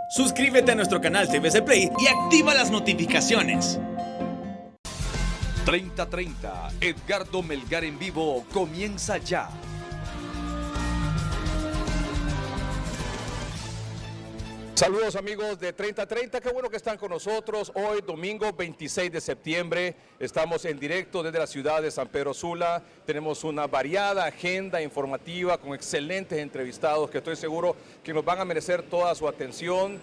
Suscríbete a nuestro canal TVC Play y activa las notificaciones. 3030, Edgardo Melgar en vivo comienza ya. Saludos amigos de 3030, qué bueno que están con nosotros. Hoy domingo 26 de septiembre estamos en directo desde la ciudad de San Pedro Sula. Tenemos una variada agenda informativa con excelentes entrevistados que estoy seguro que nos van a merecer toda su atención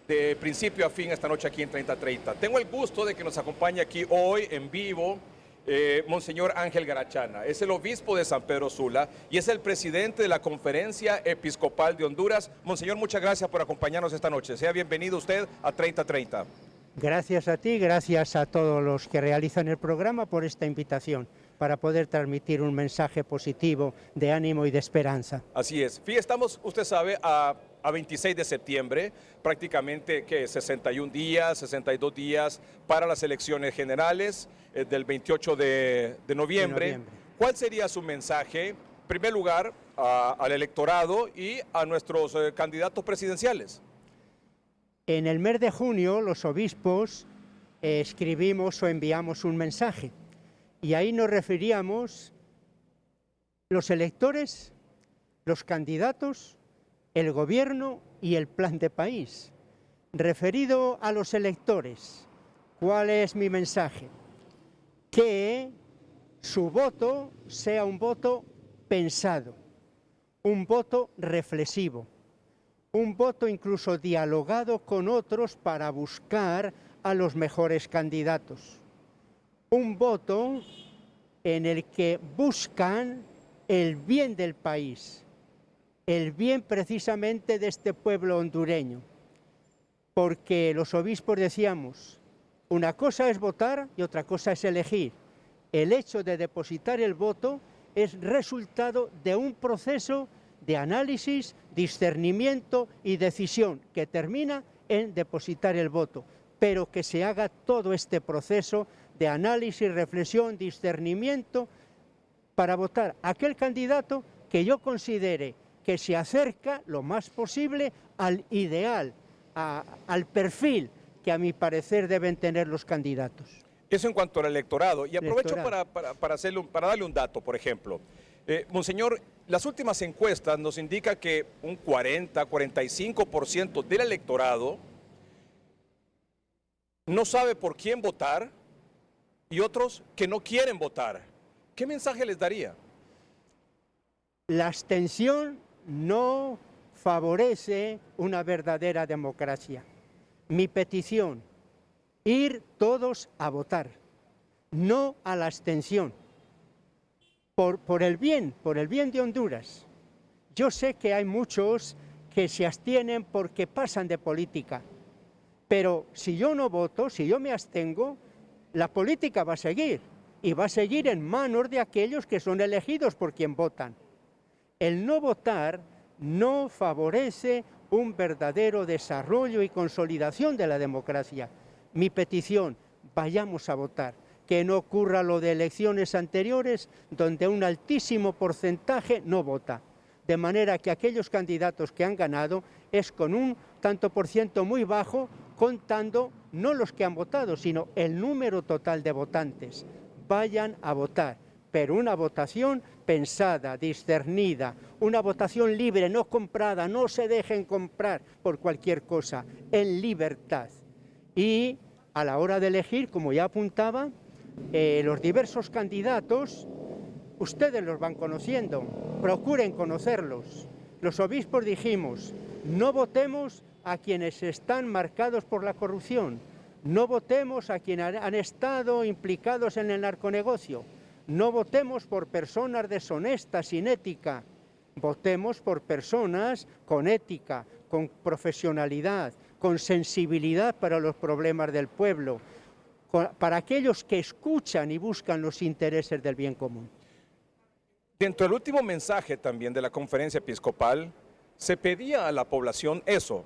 de principio a fin esta noche aquí en 3030. Tengo el gusto de que nos acompañe aquí hoy en vivo Monseñor Ángel Garachana. Es el obispo de San Pedro Sula y es el presidente de la Conferencia Episcopal de Honduras. Monseñor, muchas gracias por acompañarnos esta noche. Sea bienvenido usted a 3030. Gracias a ti, gracias a todos los que realizan el programa por esta invitación para poder transmitir un mensaje positivo de ánimo y de esperanza. Así es. Fíjate, estamos, usted sabe, a 26 de septiembre, prácticamente que 61 días, 62 días para las elecciones generales del 28 de noviembre. ¿Cuál sería su mensaje, en primer lugar, al electorado y a nuestros candidatos presidenciales? En el mes de junio, los obispos escribimos o enviamos un mensaje y ahí nos referíamos los electores, los candidatos, el gobierno y el plan de país. Referido a los electores, ¿cuál es mi mensaje? Que su voto sea un voto pensado, un voto reflexivo, un voto incluso dialogado con otros para buscar a los mejores candidatos. Un voto en el que buscan el bien del país, el bien precisamente de este pueblo hondureño. Porque los obispos decíamos, una cosa es votar y otra cosa es elegir. El hecho de depositar el voto es resultado de un proceso de análisis, discernimiento y decisión que termina en depositar el voto, pero que se haga todo este proceso de análisis, reflexión, discernimiento para votar a aquel candidato que yo considere que se acerca lo más posible al ideal, al perfil que a mi parecer deben tener los candidatos. Eso en cuanto al electorado. Y aprovecho para darle un dato, por ejemplo. Monseñor, las últimas encuestas nos indican que un 40-45% del electorado no sabe por quién votar y otros que no quieren votar. ¿Qué mensaje les daría? La abstención no favorece una verdadera democracia. Mi petición, ir todos a votar, no a la abstención. Por el bien de Honduras. Yo sé que hay muchos que se abstienen porque pasan de política, pero si yo no voto, si yo me abstengo, la política va a seguir y va a seguir en manos de aquellos que son elegidos por quien votan. El no votar no favorece un verdadero desarrollo y consolidación de la democracia. Mi petición, vayamos a votar. Que no ocurra lo de elecciones anteriores, donde un altísimo porcentaje no vota. De manera que aquellos candidatos que han ganado es con un tanto por ciento muy bajo, contando no los que han votado, sino el número total de votantes. Vayan a votar, pero una votación pensada, discernida, una votación libre, no comprada, no se dejen comprar por cualquier cosa, en libertad. Y a la hora de elegir, como ya apuntaba, los diversos candidatos, ustedes los van conociendo, procuren conocerlos. Los obispos dijimos, no votemos a quienes están marcados por la corrupción, no votemos a quienes han estado implicados en el narconegocio, no votemos por personas deshonestas, sin ética, votemos por personas con ética, con profesionalidad, con sensibilidad para los problemas del pueblo, para aquellos que escuchan y buscan los intereses del bien común. Dentro del último mensaje también de la conferencia episcopal, se pedía a la población eso,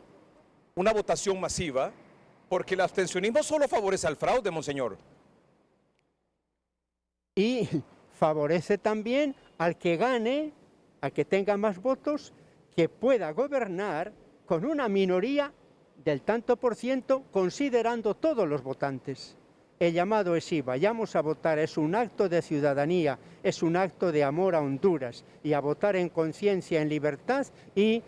una votación masiva, porque el abstencionismo solo favorece al fraude, monseñor. Y favorece también al que gane, al que tenga más votos, que pueda gobernar con una minoría del tanto por ciento, considerando todos los votantes. El llamado es sí, vayamos a votar, es un acto de ciudadanía, es un acto de amor a Honduras y a votar en conciencia, en libertad y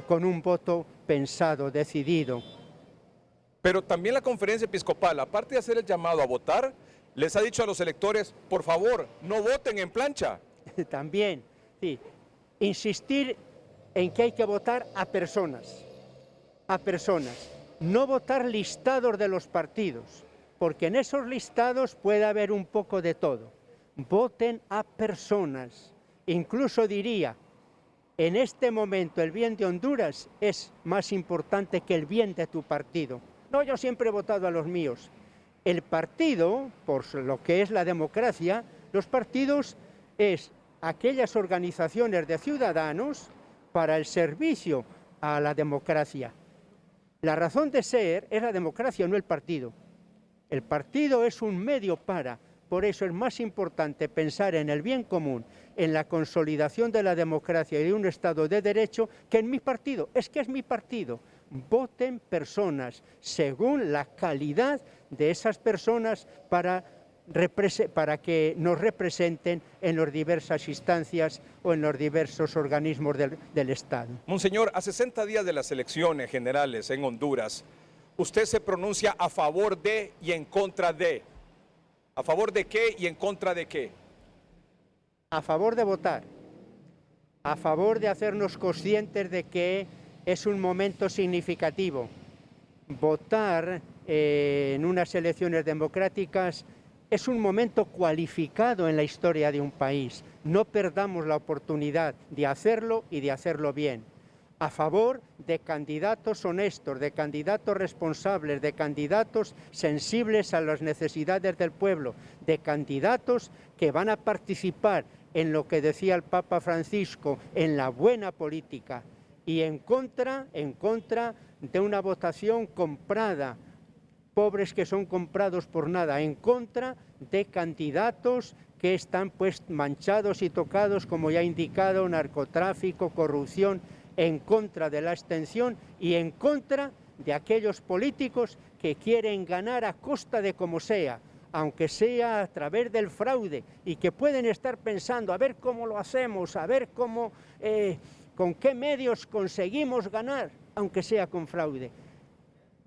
con un voto pensado, decidido. Pero también la conferencia episcopal, aparte de hacer el llamado a votar, les ha dicho a los electores, por favor, no voten en plancha. También, sí, insistir en que hay que votar a personas, no votar listados de los partidos, porque en esos listados puede haber un poco de todo. Voten a personas. Incluso diría, en este momento el bien de Honduras es más importante que el bien de tu partido. No, yo siempre he votado a los míos. El partido, por lo que es la democracia, los partidos es aquellas organizaciones de ciudadanos para el servicio a la democracia. La razón de ser es la democracia, no el partido. El partido es un medio para, por eso es más importante pensar en el bien común, en la consolidación de la democracia y de un Estado de Derecho, que en mi partido. Es que es mi partido. Voten personas según la calidad de esas personas para que nos representen en las diversas instancias o en los diversos organismos del Estado. Monseñor, a 60 días de las elecciones generales en Honduras, usted se pronuncia a favor de y en contra de. ¿A favor de qué y en contra de qué? A favor de votar, a favor de hacernos conscientes de que es un momento significativo. Votar en unas elecciones democráticas es un momento cualificado en la historia de un país. No perdamos la oportunidad de hacerlo y de hacerlo bien. A favor de candidatos honestos, de candidatos responsables, de candidatos sensibles a las necesidades del pueblo, de candidatos que van a participar en lo que decía el Papa Francisco, en la buena política, y en contra de una votación comprada, pobres que son comprados por nada, en contra de candidatos que están pues manchados y tocados, como ya he indicado, narcotráfico, corrupción, en contra de la abstención y en contra de aquellos políticos que quieren ganar a costa de como sea, aunque sea a través del fraude, y que pueden estar pensando a ver cómo lo hacemos, a ver cómo, con qué medios conseguimos ganar, aunque sea con fraude.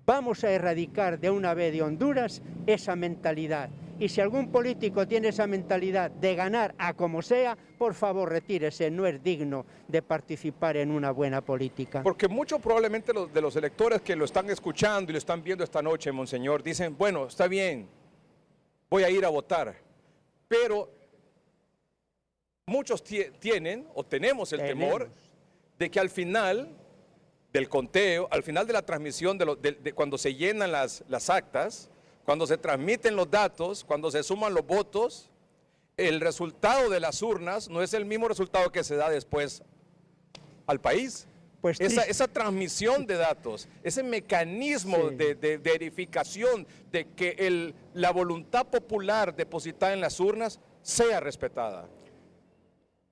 Vamos a erradicar de una vez de Honduras esa mentalidad. Y si algún político tiene esa mentalidad de ganar a como sea, por favor retírese, no es digno de participar en una buena política. Porque muchos probablemente de los electores que lo están escuchando y lo están viendo esta noche, Monseñor, dicen, bueno, está bien, voy a ir a votar, pero muchos tienen o tenemos el temor de que al final del conteo, al final de la transmisión, de cuando se llenan las actas, cuando se transmiten los datos, cuando se suman los votos, el resultado de las urnas no es el mismo resultado que se da después al país. Pues esa transmisión de datos, ese mecanismo sí, de verificación de que la voluntad popular depositada en las urnas sea respetada.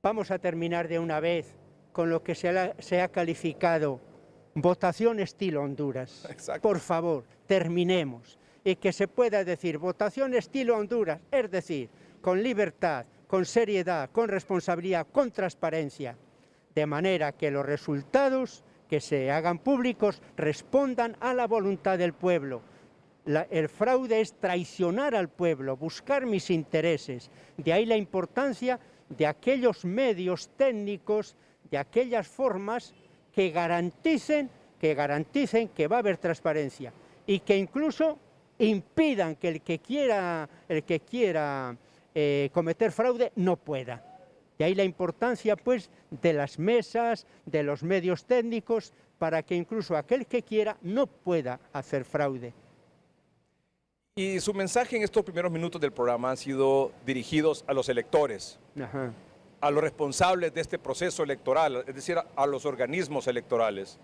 Vamos a terminar de una vez con lo que se ha calificado votación estilo Honduras. Exacto. Por favor, terminemos. Y que se pueda decir votación estilo Honduras, es decir, con libertad, con seriedad, con responsabilidad, con transparencia, de manera que los resultados que se hagan públicos respondan a la voluntad del pueblo. El fraude es traicionar al pueblo, buscar mis intereses. De ahí la importancia de aquellos medios técnicos, de aquellas formas que garanticen que va a haber transparencia y que incluso impidan que el que quiera cometer fraude no pueda. De ahí la importancia pues de las mesas, de los medios técnicos, para que incluso aquel que quiera no pueda hacer fraude. Y su mensaje en estos primeros minutos del programa han sido dirigidos a los electores, Ajá. a los responsables de este proceso electoral, es decir, a los organismos electorales.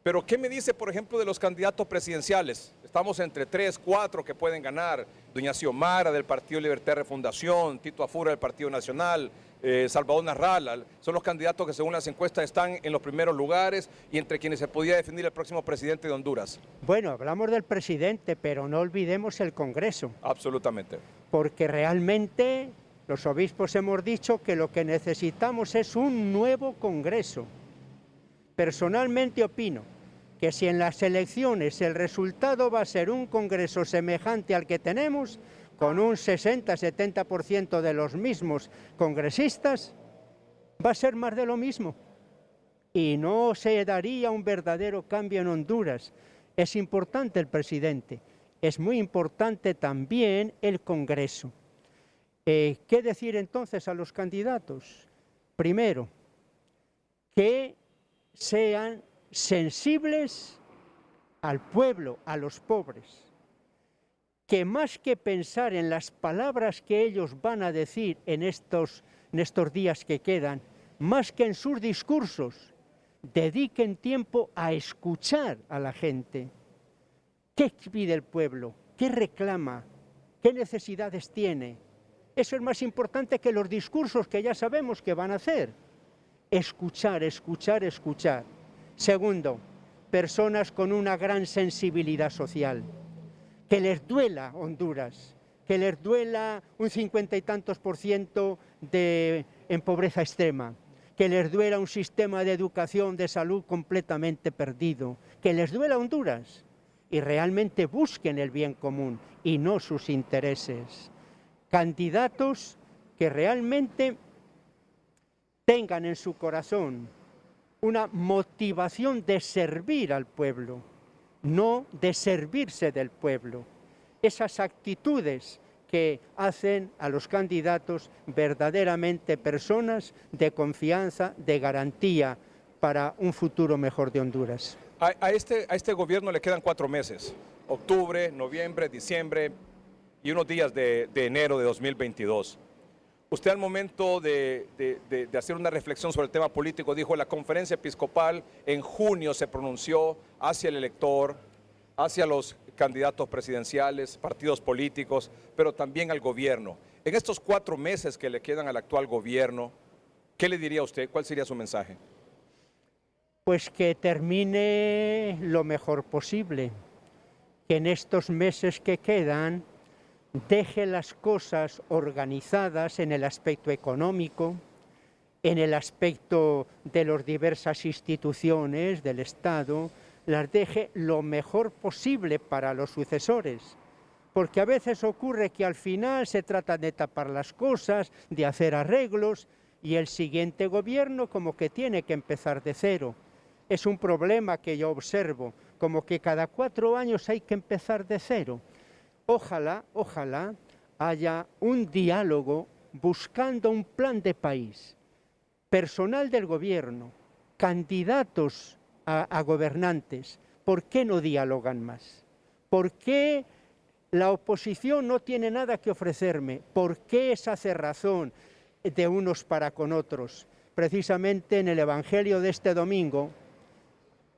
Pero ¿qué me dice, por ejemplo, de los candidatos presidenciales? Estamos entre 3, 4 que pueden ganar. Doña Xiomara del Partido Libertad de Refundación, Tito Afura del Partido Nacional, Salvador Narrala. Son los candidatos que según las encuestas están en los primeros lugares y entre quienes se podría definir el próximo presidente de Honduras. Bueno, hablamos del presidente, pero no olvidemos el Congreso. Absolutamente. Porque realmente los obispos hemos dicho que lo que necesitamos es un nuevo Congreso. Personalmente opino que si en las elecciones el resultado va a ser un Congreso semejante al que tenemos, con un 60-70% de los mismos congresistas, va a ser más de lo mismo. Y no se daría un verdadero cambio en Honduras. Es importante el presidente, es muy importante también el Congreso. ¿Qué decir entonces a los candidatos? Primero, que sean sensibles al pueblo, a los pobres, que más que pensar en las palabras que ellos van a decir en estos días que quedan, más que en sus discursos, dediquen tiempo a escuchar a la gente. ¿Qué pide el pueblo? ¿Qué reclama? ¿Qué necesidades tiene? Eso es más importante que los discursos que ya sabemos que van a hacer. Escuchar, escuchar, escuchar. Segundo, personas con una gran sensibilidad social. Que les duela Honduras, que les duela un 50 y tantos % en pobreza extrema, que les duela un sistema de educación, de salud completamente perdido, que les duela Honduras y realmente busquen el bien común y no sus intereses. Candidatos que realmente tengan en su corazón una motivación de servir al pueblo, no de servirse del pueblo. Esas actitudes que hacen a los candidatos verdaderamente personas de confianza, de garantía para un futuro mejor de Honduras. A este gobierno le quedan 4 meses, octubre, noviembre, diciembre y unos días de enero de 2022. Usted al momento de hacer una reflexión sobre el tema político dijo: la conferencia episcopal en junio se pronunció hacia el elector, hacia los candidatos presidenciales, partidos políticos, pero también al gobierno. En estos 4 meses que le quedan al actual gobierno, ¿qué le diría a usted? ¿Cuál sería su mensaje? Pues que termine lo mejor posible, que en estos meses que quedan deje las cosas organizadas en el aspecto económico, en el aspecto de las diversas instituciones del Estado, las deje lo mejor posible para los sucesores. Porque a veces ocurre que al final se trata de tapar las cosas, de hacer arreglos, y el siguiente gobierno como que tiene que empezar de cero. Es un problema que yo observo, como que cada 4 años hay que empezar de cero. Ojalá haya un diálogo buscando un plan de país. Personal del gobierno, candidatos a gobernantes, ¿por qué no dialogan más? ¿Por qué la oposición no tiene nada que ofrecerme? ¿Por qué esa cerrazón de unos para con otros? Precisamente en el Evangelio de este domingo,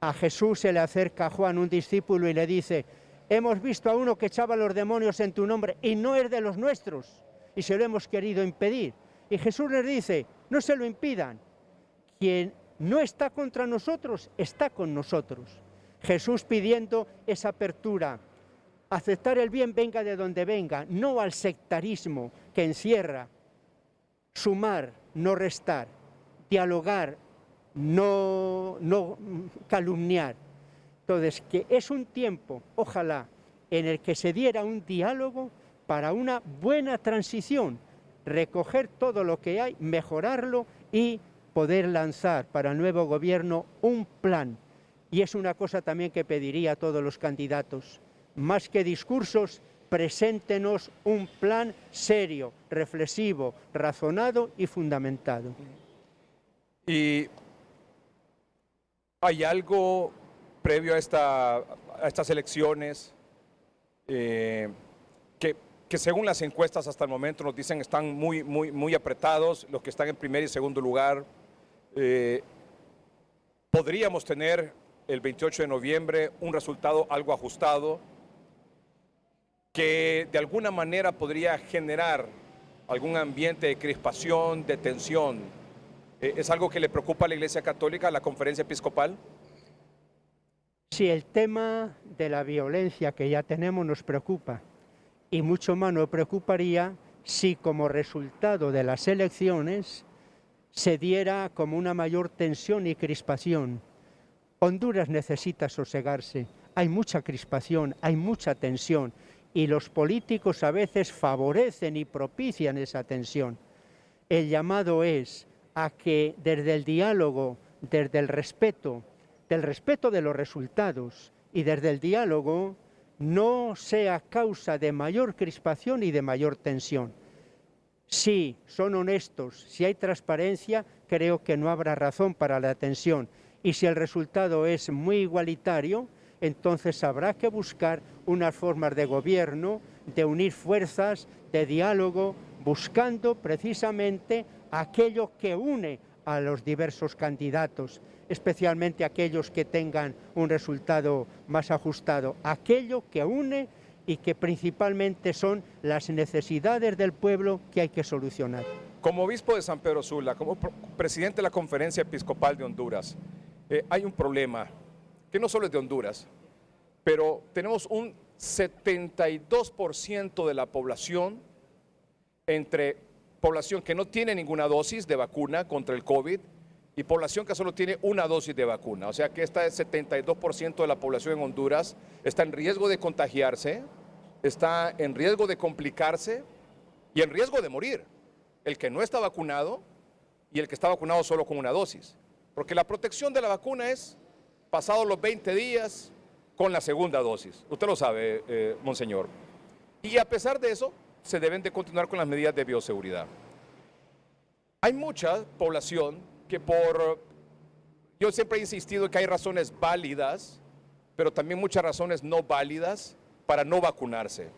a Jesús se le acerca a Juan, un discípulo, y le dice: hemos visto a uno que echaba los demonios en tu nombre y no es de los nuestros, y se lo hemos querido impedir. Y Jesús les dice: no se lo impidan. Quien no está contra nosotros, está con nosotros. Jesús pidiendo esa apertura, aceptar el bien venga de donde venga, no al sectarismo que encierra, sumar, no restar, dialogar, no calumniar. Entonces, que es un tiempo, ojalá, en el que se diera un diálogo para una buena transición, recoger todo lo que hay, mejorarlo y poder lanzar para el nuevo gobierno un plan. Y es una cosa también que pediría a todos los candidatos: más que discursos, preséntenos un plan serio, reflexivo, razonado y fundamentado. ¿Y hay algo previo a estas elecciones que según las encuestas hasta el momento nos dicen están muy apretados, los que están en primer y segundo lugar? ¿Podríamos tener el 28 de noviembre un resultado algo ajustado que de alguna manera podría generar algún ambiente de crispación, de tensión. ¿Es algo que le preocupa a la Iglesia Católica, a la Conferencia Episcopal? Si el tema de la violencia que ya tenemos nos preocupa, y mucho más nos preocuparía si como resultado de las elecciones se diera como una mayor tensión y crispación. Honduras necesita sosegarse, hay mucha crispación, hay mucha tensión, y los políticos a veces favorecen y propician esa tensión. El llamado es a que desde el diálogo, desde el respeto de los resultados y desde el diálogo, no sea causa de mayor crispación y de mayor tensión. Si son honestos, si hay transparencia, creo que no habrá razón para la tensión. Y si el resultado es muy igualitario, entonces habrá que buscar unas formas de gobierno, de unir fuerzas, de diálogo, buscando precisamente aquello que une a los diversos candidatos, especialmente aquellos que tengan un resultado más ajustado, aquello que une y que principalmente son las necesidades del pueblo que hay que solucionar. Como obispo de San Pedro Sula, como presidente de la Conferencia Episcopal de Honduras, hay un problema que no solo es de Honduras, pero tenemos un 72% de la población, entre población que no tiene ninguna dosis de vacuna contra el COVID y población que solo tiene una dosis de vacuna. O sea que este 72% de la población en Honduras está en riesgo de contagiarse, está en riesgo de complicarse y en riesgo de morir. El que no está vacunado y el que está vacunado solo con una dosis. Porque la protección de la vacuna es pasados los 20 días con la segunda dosis. Usted lo sabe, monseñor. Y a pesar de eso, se deben de continuar con las medidas de bioseguridad. Hay mucha población que yo siempre he insistido que hay razones válidas, pero también muchas razones no válidas para no vacunarse.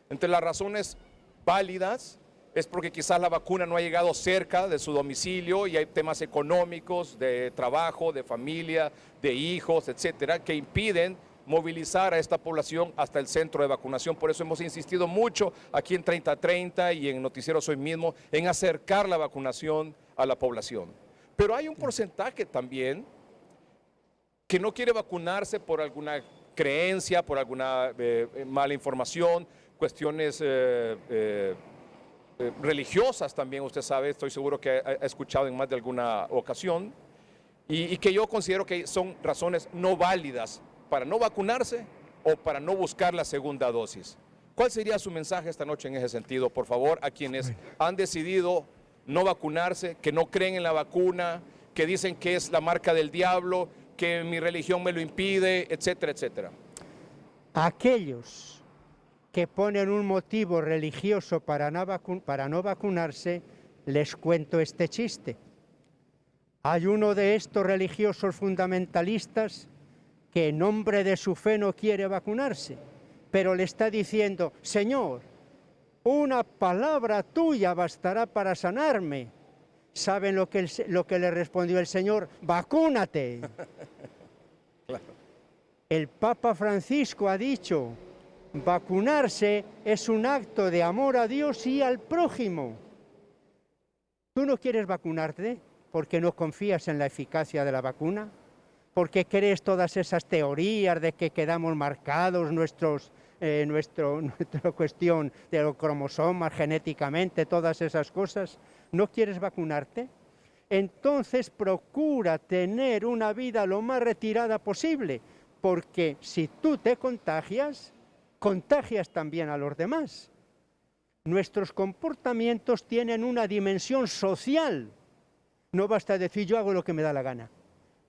Entre las razones válidas es porque quizás la vacuna no ha llegado cerca de su domicilio y hay temas económicos, de trabajo, de familia, de hijos, etcétera, que impiden movilizar a esta población hasta el centro de vacunación. Por eso hemos insistido mucho aquí en 3030 y en Noticieros Hoy mismo en acercar la vacunación a la población. Pero hay un porcentaje también que no quiere vacunarse por alguna creencia, por alguna mala información, cuestiones religiosas también, usted sabe, estoy seguro que ha escuchado en más de alguna ocasión, y que yo considero que son razones no válidas para no vacunarse o para no buscar la segunda dosis. ¿Cuál sería su mensaje esta noche en ese sentido, por favor, a quienes han decidido no vacunarse, que no creen en la vacuna, que dicen que es la marca del diablo, que mi religión me lo impide, etcétera, etcétera? Aquellos que ponen un motivo religioso para no vacunarse, les cuento este chiste. Hay uno de estos religiosos fundamentalistas que en nombre de su fe no quiere vacunarse, pero le está diciendo: Señor, una palabra tuya bastará para sanarme. ¿Saben lo que le respondió el Señor? ¡Vacúnate! Claro. El Papa Francisco ha dicho: vacunarse es un acto de amor a Dios y al prójimo. ¿Tú no quieres vacunarte porque no confías en la eficacia de la vacuna? ¿Porque crees todas esas teorías de que quedamos marcados nuestra cuestión de los cromosomas genéticamente, todas esas cosas? ¿No quieres vacunarte? Entonces procura tener una vida lo más retirada posible, porque si tú te contagias, contagias también a los demás. Nuestros comportamientos tienen una dimensión social. No basta decir yo hago lo que me da la gana.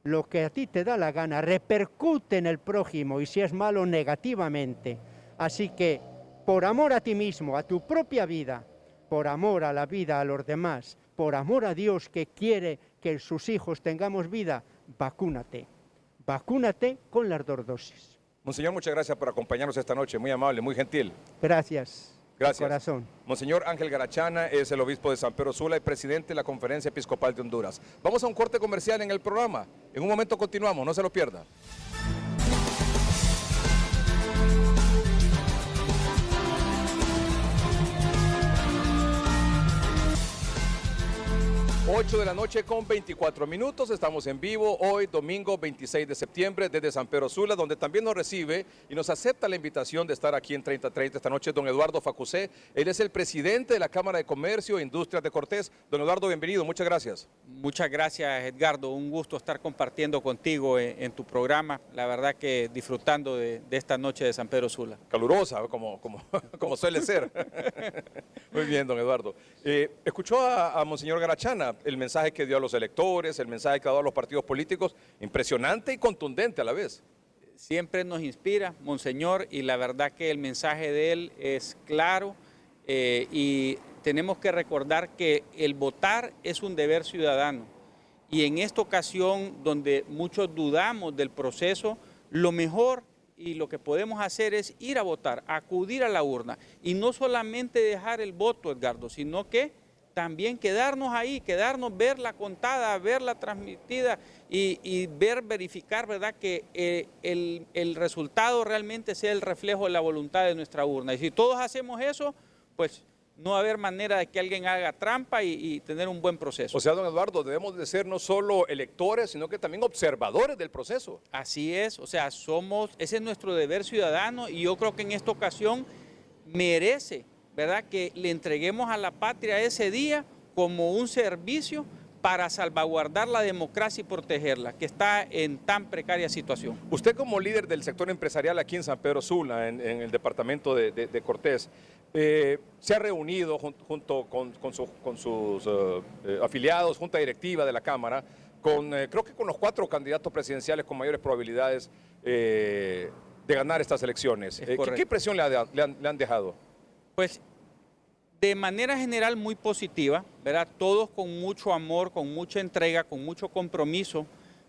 Lo que a ti te da la gana repercute en el prójimo y si es malo negativamente. Así que por amor a ti mismo, a tu propia vida, por amor a la vida a los demás, por amor a Dios que quiere que sus hijos tengamos vida, vacúnate. Vacúnate con las 2 dosis. Monseñor, muchas gracias por acompañarnos esta noche, muy amable, muy gentil. Gracias. Gracias. De corazón. Monseñor Ángel Garachana es el obispo de San Pedro Sula y presidente de la Conferencia Episcopal de Honduras. Vamos a un corte comercial en el programa. En un momento continuamos, no se lo pierda. 8 de la noche con 24 minutos, estamos en vivo hoy domingo 26 de septiembre desde San Pedro Sula, donde también nos recibe y nos acepta la invitación de estar aquí en 3030 esta noche don Eduardo Facusé. Él es el presidente de la Cámara de Comercio e Industrias de Cortés. Don Eduardo, bienvenido, muchas gracias. Muchas gracias, Edgardo, un gusto estar compartiendo contigo en tu programa, la verdad que disfrutando de esta noche de San Pedro Sula. Calurosa, como suele ser. Muy bien, don Eduardo. Escuchó a Monseñor Garachana el mensaje que dio a los electores, el mensaje que ha dado a los partidos políticos, impresionante y contundente a la vez. Siempre nos inspira, Monseñor, y la verdad que el mensaje de él es claro y tenemos que recordar que el votar es un deber ciudadano. Y en esta ocasión, donde muchos dudamos del proceso, lo mejor y lo que podemos hacer es ir a votar, acudir a la urna y no solamente dejar el voto, Edgardo, sino que también quedarnos ahí, ver la contada, verla transmitida y verificar, ¿verdad?, que el resultado realmente sea el reflejo de la voluntad de nuestra urna. Y si todos hacemos eso, pues no va a haber manera de que alguien haga trampa y tener un buen proceso. O sea, don Eduardo, debemos de ser no solo electores, sino que también observadores del proceso. Así es, o sea, ese es nuestro deber ciudadano y yo creo que en esta ocasión merece, ¿verdad?, que le entreguemos a la patria ese día como un servicio para salvaguardar la democracia y protegerla, que está en tan precaria situación. Usted como líder del sector empresarial aquí en San Pedro Sula, en el departamento de Cortés, se ha reunido junto con sus afiliados, junta directiva de la Cámara, creo que con los 4 candidatos presidenciales con mayores probabilidades de ganar estas elecciones. ¿Qué presión le han dejado? Pues de manera general muy positiva, ¿verdad? Todos con mucho amor, con mucha entrega, con mucho compromiso,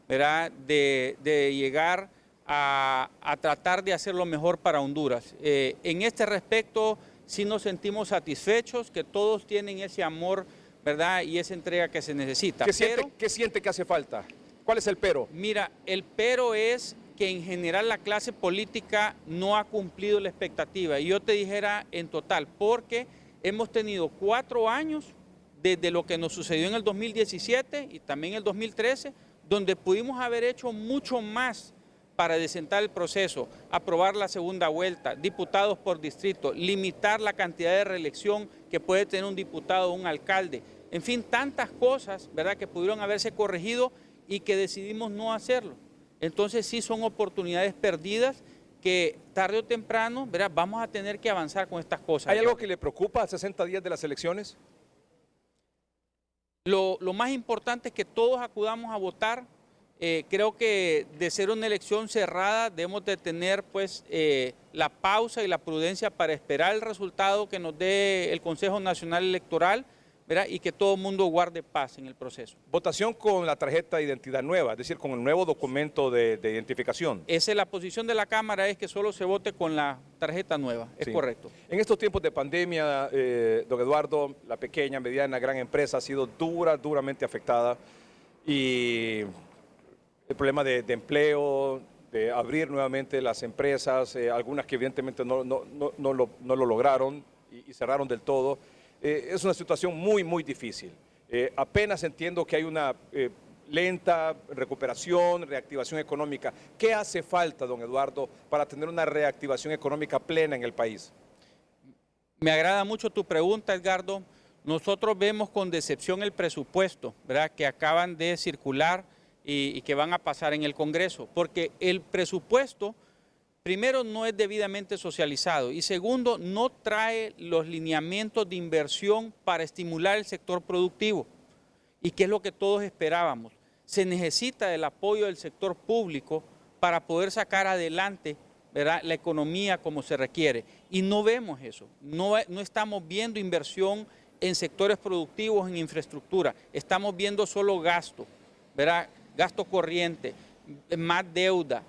¿verdad?, de llegar a tratar de hacer lo mejor para Honduras. En este respecto sí nos sentimos satisfechos, que todos tienen ese amor, ¿verdad?, y esa entrega que se necesita. ¿Qué siente que hace falta? ¿Cuál es el pero? Mira, el pero es que en general la clase política no ha cumplido la expectativa. Y yo te dijera en total, porque hemos tenido 4 años desde lo que nos sucedió en el 2017 y también en el 2013, donde pudimos haber hecho mucho más para desentar el proceso, aprobar la segunda vuelta, diputados por distrito, limitar la cantidad de reelección que puede tener un diputado o un alcalde. En fin, tantas cosas, ¿verdad?, que pudieron haberse corregido y que decidimos no hacerlo. Entonces sí son oportunidades perdidas que tarde o temprano, ¿verdad?, vamos a tener que avanzar con estas cosas. ¿Hay algo que le preocupa a 60 días de las elecciones? Lo más importante es que todos acudamos a votar. Creo que de ser una elección cerrada debemos de tener pues la pausa y la prudencia para esperar el resultado que nos dé el Consejo Nacional Electoral, ¿verdad?, y que todo el mundo guarde paz en el proceso. Votación con la tarjeta de identidad nueva, es decir, con el nuevo documento de identificación. Esa es la posición de la Cámara, es que solo se vote con la tarjeta nueva, es sí, correcto. En estos tiempos de pandemia, don Eduardo, la pequeña, mediana, gran empresa ha sido duramente afectada y el problema de empleo, de abrir nuevamente las empresas, algunas que evidentemente no lo lograron y cerraron del todo. Es una situación muy difícil. Apenas entiendo que hay una lenta recuperación, reactivación económica. ¿Qué hace falta, don Eduardo, para tener una reactivación económica plena en el país? Me agrada mucho tu pregunta, Edgardo. Nosotros vemos con decepción el presupuesto, ¿verdad?, que acaban de circular y que van a pasar en el Congreso, porque el presupuesto, primero, no es debidamente socializado y segundo, no trae los lineamientos de inversión para estimular el sector productivo y que es lo que todos esperábamos. Se necesita el apoyo del sector público para poder sacar adelante, ¿verdad?, la economía como se requiere y no vemos eso, no estamos viendo inversión en sectores productivos, en infraestructura, estamos viendo solo gasto, ¿verdad?, gasto corriente, más deuda.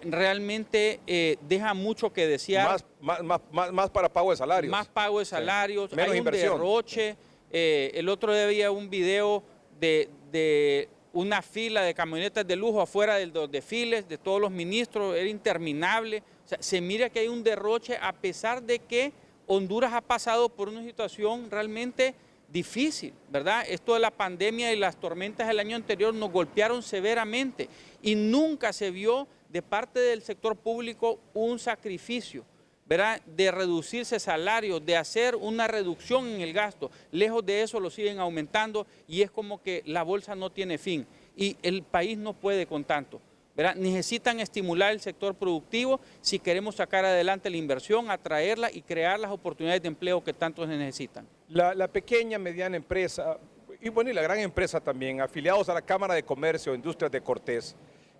Realmente deja mucho que desear. Más para pago de salarios. Más pago de salarios, sí. Hay un derroche. El otro día había un video de una fila de camionetas de lujo afuera de los desfiles de todos los ministros, era interminable. O sea, se mira que hay un derroche a pesar de que Honduras ha pasado por una situación realmente difícil, ¿verdad? Esto de la pandemia y las tormentas del año anterior nos golpearon severamente y nunca se vio de parte del sector público un sacrificio, ¿verdad?, de reducirse salarios, de hacer una reducción en el gasto. Lejos de eso lo siguen aumentando y es como que la bolsa no tiene fin y el país no puede con tanto, ¿verdad? Necesitan estimular el sector productivo si queremos sacar adelante la inversión, atraerla y crear las oportunidades de empleo que tanto se necesitan. La pequeña, mediana empresa y bueno, y la gran empresa también, afiliados a la Cámara de Comercio e Industrias de Cortés,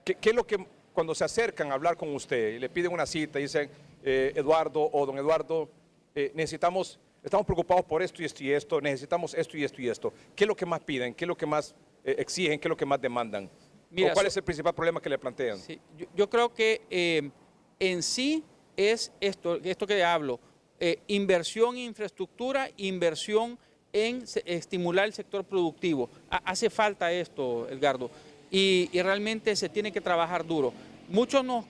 ¿qué es lo que cuando se acercan a hablar con usted y le piden una cita y dicen, Eduardo o don Eduardo, estamos preocupados por esto y esto y esto, necesitamos esto y esto y esto? ¿Qué es lo que más piden? ¿Qué es lo que más exigen? ¿Qué es lo que más demandan? Mira, ¿Cuál es el principal problema que le plantean? Sí, yo creo que en sí es esto que hablo, inversión en infraestructura, inversión en estimular el sector productivo. Hace falta esto, Edgardo, y realmente se tiene que trabajar duro. Muchos nos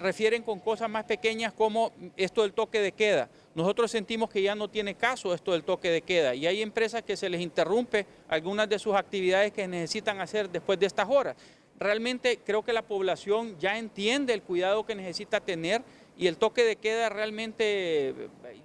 refieren con cosas más pequeñas como esto del toque de queda. Nosotros sentimos que ya no tiene caso esto del toque de queda y hay empresas que se les interrumpe algunas de sus actividades que necesitan hacer después de estas horas. Realmente creo que la población ya entiende el cuidado que necesita tener y el toque de queda realmente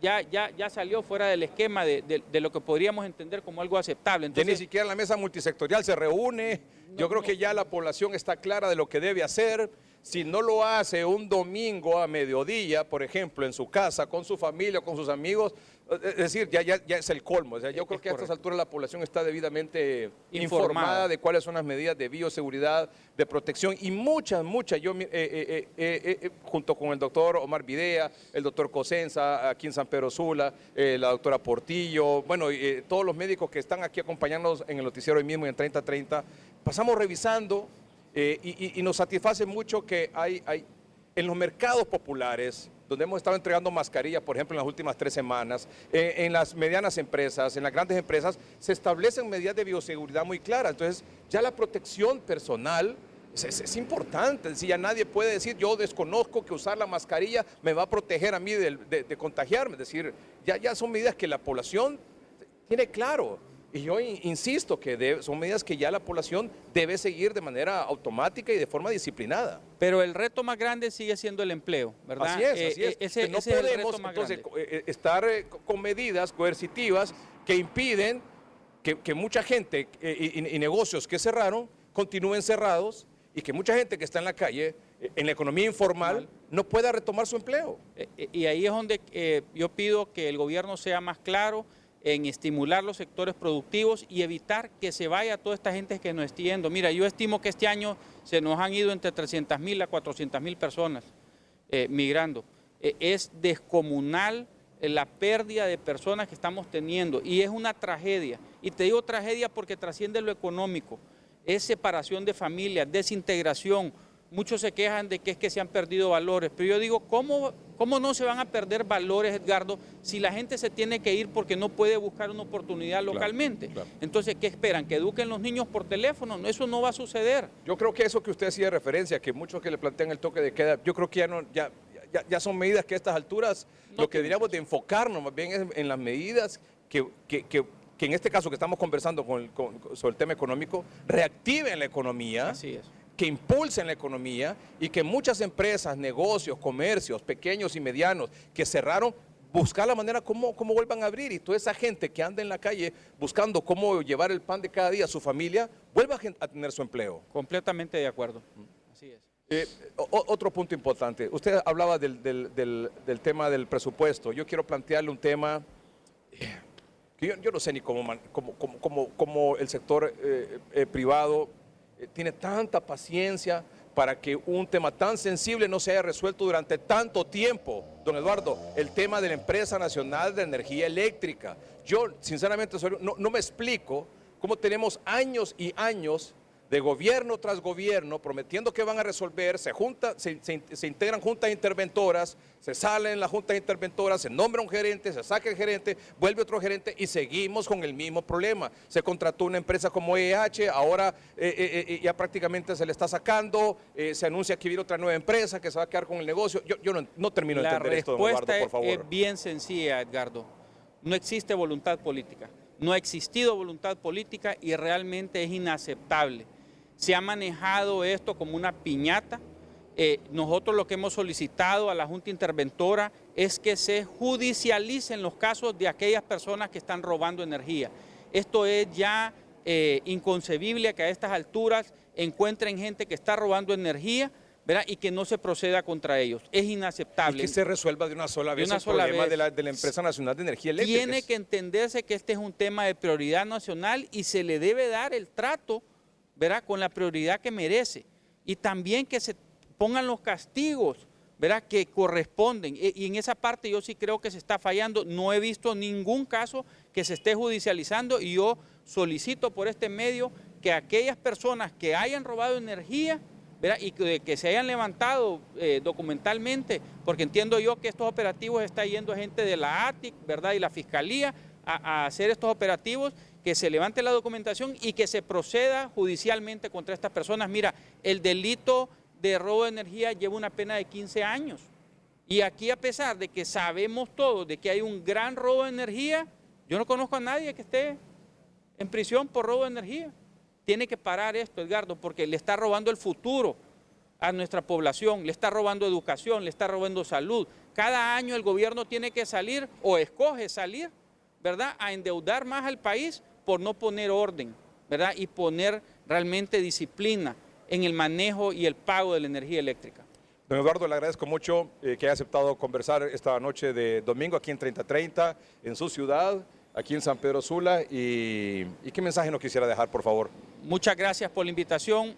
ya salió fuera del esquema de lo que podríamos entender como algo aceptable. Entonces, ya ni siquiera la mesa multisectorial se reúne. Yo creo que ya la población está clara de lo que debe hacer. Si no lo hace un domingo a mediodía, por ejemplo, en su casa, con su familia, con sus amigos, es decir, ya es el colmo. O sea, yo creo que a estas alturas la población está debidamente informada de cuáles son las medidas de bioseguridad, de protección y muchas. Yo junto con el doctor Omar Videa, el doctor Cosenza, aquí en San Pedro Sula, la doctora Portillo, bueno, todos los médicos que están aquí acompañándonos en el noticiero hoy mismo en 3030, pasamos revisando y nos satisface mucho que hay en los mercados populares, donde hemos estado entregando mascarillas, por ejemplo, en las últimas 3 semanas, en las medianas empresas, en las grandes empresas, se establecen medidas de bioseguridad muy claras. Entonces, ya la protección personal es importante. Es decir, ya nadie puede decir, yo desconozco que usar la mascarilla me va a proteger a mí de contagiarme. Es decir, ya son medidas que la población tiene claro. Y yo insisto que son medidas que ya la población debe seguir de manera automática y de forma disciplinada. Pero el reto más grande sigue siendo el empleo, ¿verdad? Así es. No podemos entonces estar con medidas coercitivas que impiden que mucha gente y negocios que cerraron continúen cerrados y que mucha gente que está en la calle, en la economía informal, no pueda retomar su empleo. Y ahí es donde yo pido que el gobierno sea más claro en estimular los sectores productivos y evitar que se vaya toda esta gente que nos esté yendo. Mira, yo estimo que este año se nos han ido entre 300,000 a 400,000 personas migrando. Es descomunal la pérdida de personas que estamos teniendo y es una tragedia. Y te digo tragedia porque trasciende lo económico. Es separación de familias, desintegración. Muchos se quejan de que es que se han perdido valores, pero yo digo, ¿cómo no se van a perder valores, Edgardo, si la gente se tiene que ir porque no puede buscar una oportunidad localmente? Claro. Entonces, ¿qué esperan? ¿Que eduquen los niños por teléfono? No, eso no va a suceder. Yo creo que eso que usted hacía referencia, que muchos que le plantean el toque de queda, yo creo que ya son medidas que a estas alturas lo que diríamos de enfocarnos más bien es en las medidas que en este caso que estamos conversando sobre el tema económico, reactiven la economía. Así es. Que impulsen la economía y que muchas empresas, negocios, comercios, pequeños y medianos que cerraron, buscar la manera cómo vuelvan a abrir y toda esa gente que anda en la calle buscando cómo llevar el pan de cada día a su familia, vuelva a tener su empleo. Completamente de acuerdo. Así es. Otro punto importante, usted hablaba del tema del presupuesto. Yo quiero plantearle un tema que yo no sé ni cómo el sector privado tiene tanta paciencia para que un tema tan sensible no se haya resuelto durante tanto tiempo. Don Eduardo, el tema de la Empresa Nacional de Energía Eléctrica. Yo, sinceramente, no me explico cómo tenemos años y años de gobierno tras gobierno prometiendo que van a resolver, se integran juntas interventoras, se salen las juntas interventoras, se nombra un gerente, se saca el gerente, vuelve otro gerente y seguimos con el mismo problema. Se contrató una empresa como EH, ahora ya prácticamente se le está sacando, se anuncia que viene otra nueva empresa que se va a quedar con el negocio. Yo no termino de entender esto, don Eduardo, por favor. La respuesta es bien sencilla, Edgardo. No existe voluntad política. no ha existido voluntad política y realmente es inaceptable. Se ha manejado esto como una piñata. Nosotros lo que hemos solicitado a la Junta Interventora es que se judicialicen los casos de aquellas personas que están robando energía. Esto es ya inconcebible que a estas alturas encuentren gente que está robando energía, ¿verdad? Y que no se proceda contra ellos. Es inaceptable. Y que se resuelva de una sola vez el problema de la Empresa Nacional de Energía Eléctrica. Tiene que entenderse que este es un tema de prioridad nacional y se le debe dar el trato, ¿verdad?, con la prioridad que merece. Y también que se pongan los castigos, ¿verdad?, que corresponden. Y en esa parte yo sí creo que se está fallando. No he visto ningún caso que se esté judicializando y yo solicito por este medio que aquellas personas que hayan robado energía, ¿verdad?, y que se hayan levantado documentalmente, porque entiendo yo que estos operativos está yendo gente de la ATIC, ¿verdad?, y la Fiscalía a hacer estos operativos, que se levante la documentación y que se proceda judicialmente contra estas personas. Mira, el delito de robo de energía lleva una pena de 15 años. Y aquí, a pesar de que sabemos todos de que hay un gran robo de energía, yo no conozco a nadie que esté en prisión por robo de energía. Tiene que parar esto, Edgardo, porque le está robando el futuro a nuestra población, le está robando educación, le está robando salud. Cada año el gobierno tiene que salir, o escoge salir, ¿verdad?, a endeudar más al país por no poner orden, ¿verdad?, y poner realmente disciplina en el manejo y el pago de la energía eléctrica. Don Eduardo, le agradezco mucho que haya aceptado conversar esta noche de domingo aquí en 3030, en su ciudad, aquí en San Pedro Sula. ¿Y qué mensaje nos quisiera dejar, por favor? Muchas gracias por la invitación.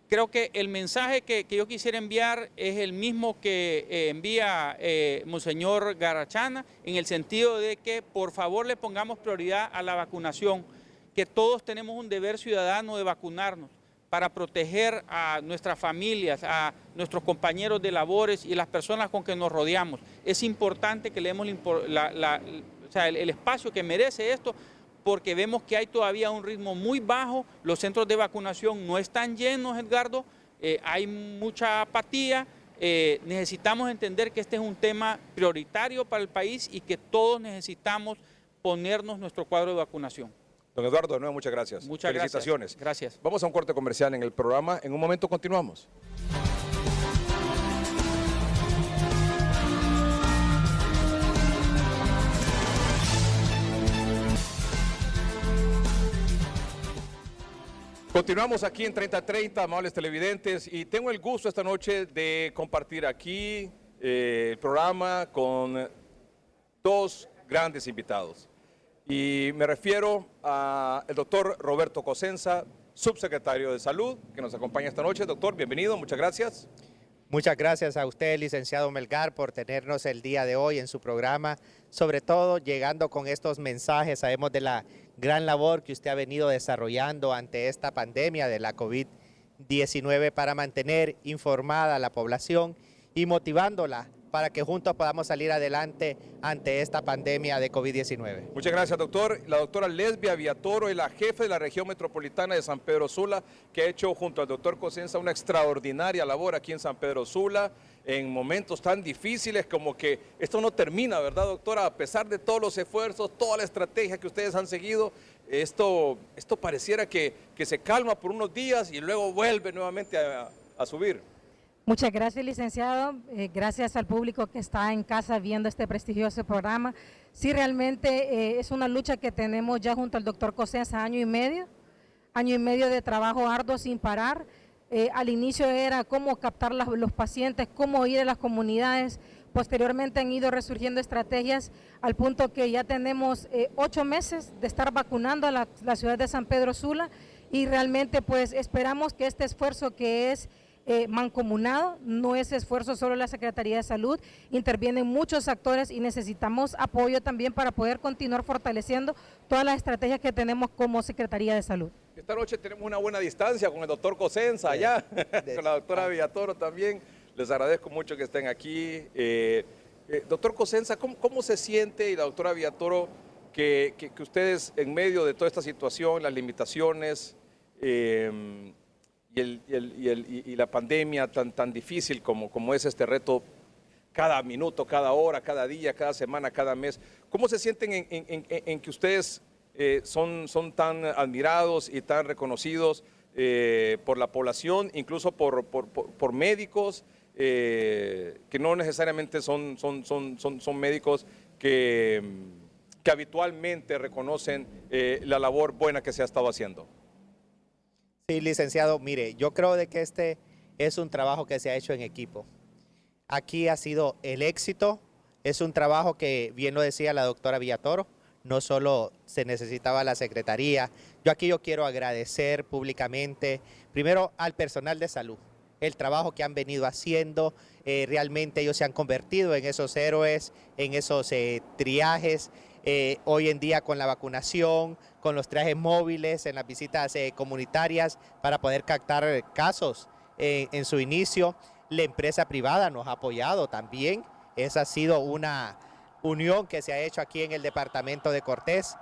Creo que el mensaje que yo quisiera enviar es el mismo que envía Monseñor Garachana, en el sentido de que por favor le pongamos prioridad a la vacunación, que todos tenemos un deber ciudadano de vacunarnos para proteger a nuestras familias, a nuestros compañeros de labores y las personas con que nos rodeamos. Es importante que le demos el espacio que merece esto, porque vemos que hay todavía un ritmo muy bajo, los centros de vacunación no están llenos, Edgardo, hay mucha apatía, necesitamos entender que este es un tema prioritario para el país y que todos necesitamos ponernos nuestro cuadro de vacunación. Don Eduardo, de nuevo, muchas gracias. Muchas felicitaciones. Gracias. Vamos a un corte comercial en el programa. En un momento continuamos. Continuamos aquí en 3030, amables televidentes, y tengo el gusto esta noche de compartir aquí el programa con dos grandes invitados. Y me refiero al doctor Roberto Cosenza, subsecretario de Salud, que nos acompaña esta noche. Doctor, bienvenido, muchas gracias. Muchas gracias a usted, licenciado Melgar, por tenernos el día de hoy en su programa, sobre todo llegando con estos mensajes. Sabemos de la gran labor que usted ha venido desarrollando ante esta pandemia de la COVID-19 para mantener informada a la población y motivándola para que juntos podamos salir adelante ante esta pandemia de COVID-19. Muchas gracias, doctor. La doctora Lesbia Villatoro es la jefe de la región metropolitana de San Pedro Sula, que ha hecho junto al doctor Cosenza una extraordinaria labor aquí en San Pedro Sula, en momentos tan difíciles como que esto no termina, ¿verdad, doctora? A pesar de todos los esfuerzos, toda la estrategia que ustedes han seguido, esto pareciera que se calma por unos días y luego vuelve nuevamente a subir. Muchas gracias, licenciado. Gracias al público que está en casa viendo este prestigioso programa. Sí, realmente es una lucha que tenemos ya junto al doctor Cosenza, año y medio de trabajo arduo sin parar. Al inicio era cómo captar los pacientes, cómo ir a las comunidades. Posteriormente han ido resurgiendo estrategias al punto que ya tenemos 8 meses de estar vacunando a la ciudad de San Pedro Sula, y realmente pues esperamos que este esfuerzo que es mancomunado, no es esfuerzo solo de la Secretaría de Salud, intervienen muchos actores y necesitamos apoyo también para poder continuar fortaleciendo todas las estrategias que tenemos como Secretaría de Salud. Esta noche tenemos una buena distancia con el doctor Cosenza allá, con la doctora Villatoro también. Les agradezco mucho que estén aquí. Doctor Cosenza, ¿cómo se siente, y la doctora Villatoro, que ustedes en medio de toda esta situación, las limitaciones y la pandemia tan difícil como es este reto, cada minuto, cada hora, cada día, cada semana, cada mes, ¿cómo se sienten en que ustedes son tan admirados y tan reconocidos por la población, incluso por médicos que no necesariamente son médicos que habitualmente reconocen la labor buena que se ha estado haciendo. Sí, licenciado, mire, yo creo de que este es un trabajo que se ha hecho en equipo. Aquí ha sido el éxito, es un trabajo que, bien lo decía la doctora Villatoro, no solo se necesitaba la secretaría. Yo quiero agradecer públicamente, primero al personal de salud, el trabajo que han venido haciendo, realmente ellos se han convertido en esos héroes, en esos triajes. Hoy en día con la vacunación, con los trajes móviles, en las visitas comunitarias para poder captar casos en su inicio. La empresa privada nos ha apoyado también. Esa ha sido una unión que se ha hecho aquí en el departamento de Cortés.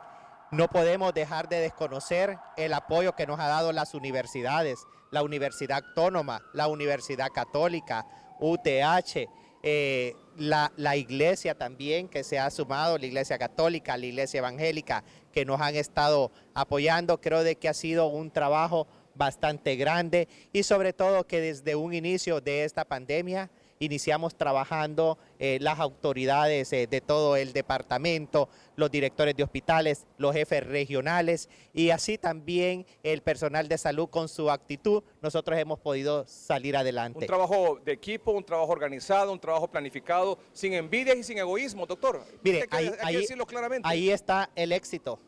No podemos dejar de desconocer el apoyo que nos ha dado las universidades, la Universidad Autónoma, la Universidad Católica, UTH, la iglesia también que se ha sumado, la iglesia católica, la iglesia evangélica, que nos han estado apoyando. Creo de que ha sido un trabajo bastante grande y sobre todo que desde un inicio de esta pandemia iniciamos trabajando las autoridades de todo el departamento, los directores de hospitales, los jefes regionales y así también el personal de salud con su actitud, nosotros hemos podido salir adelante. Un trabajo de equipo, un trabajo organizado, un trabajo planificado, sin envidias y sin egoísmo, doctor. Mire, hay que decirlo claramente. Ahí está el éxito.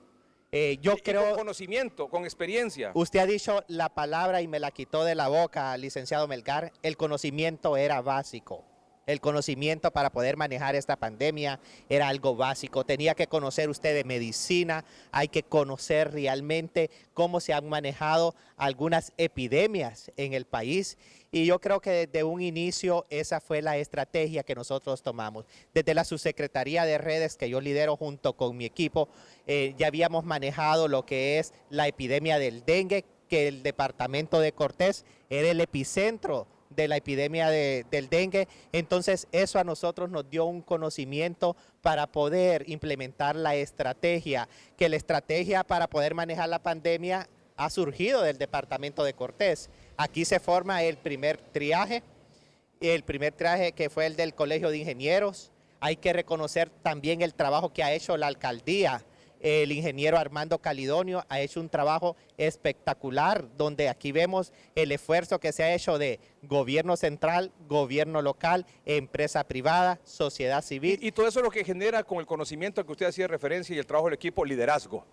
Yo creo, con conocimiento, con experiencia. Usted ha dicho la palabra y me la quitó de la boca, licenciado Melgar. El conocimiento era básico. El conocimiento para poder manejar esta pandemia era algo básico. Tenía que conocer usted de medicina, hay que conocer realmente cómo se han manejado algunas epidemias en el país. Y yo creo que desde un inicio esa fue la estrategia que nosotros tomamos. Desde la subsecretaría de redes que yo lidero junto con mi equipo, ya habíamos manejado lo que es la epidemia del dengue, que el departamento de Cortés era el epicentro de la epidemia del dengue. Entonces eso a nosotros nos dio un conocimiento para poder implementar la estrategia, que la estrategia para poder manejar la pandemia ha surgido del departamento de Cortés. Aquí se forma el primer triaje que fue el del Colegio de Ingenieros. Hay que reconocer también el trabajo que ha hecho la alcaldía. El ingeniero Armando Calidonio ha hecho un trabajo espectacular, donde aquí vemos el esfuerzo que se ha hecho de gobierno central, gobierno local, empresa privada, sociedad civil. Y todo eso es lo que genera, con el conocimiento al que usted hacía referencia y el trabajo del equipo, liderazgo.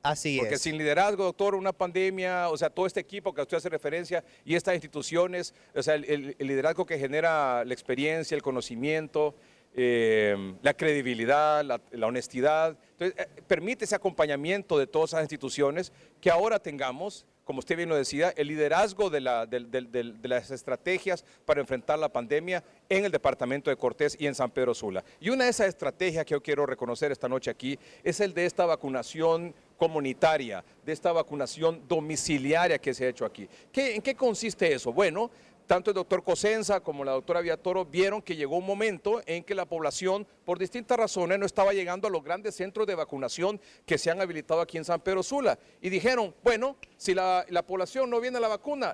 Así es. Porque sin liderazgo, doctor, una pandemia, o sea, todo este equipo que usted hace referencia y estas instituciones, o sea, el liderazgo que genera la experiencia, el conocimiento, la credibilidad, la honestidad. Entonces, permite ese acompañamiento de todas esas instituciones que ahora tengamos, como usted bien lo decía, el liderazgo de las estrategias para enfrentar la pandemia en el departamento de Cortés y en San Pedro Sula. Y una de esas estrategias que yo quiero reconocer esta noche aquí es el de esta vacunación comunitaria, de esta vacunación domiciliaria que se ha hecho aquí. ¿En qué consiste eso? Bueno, tanto el doctor Cosenza como la doctora Villatoro vieron que llegó un momento en que la población, por distintas razones, no estaba llegando a los grandes centros de vacunación que se han habilitado aquí en San Pedro Sula. Y dijeron, bueno, si la población no viene a la vacuna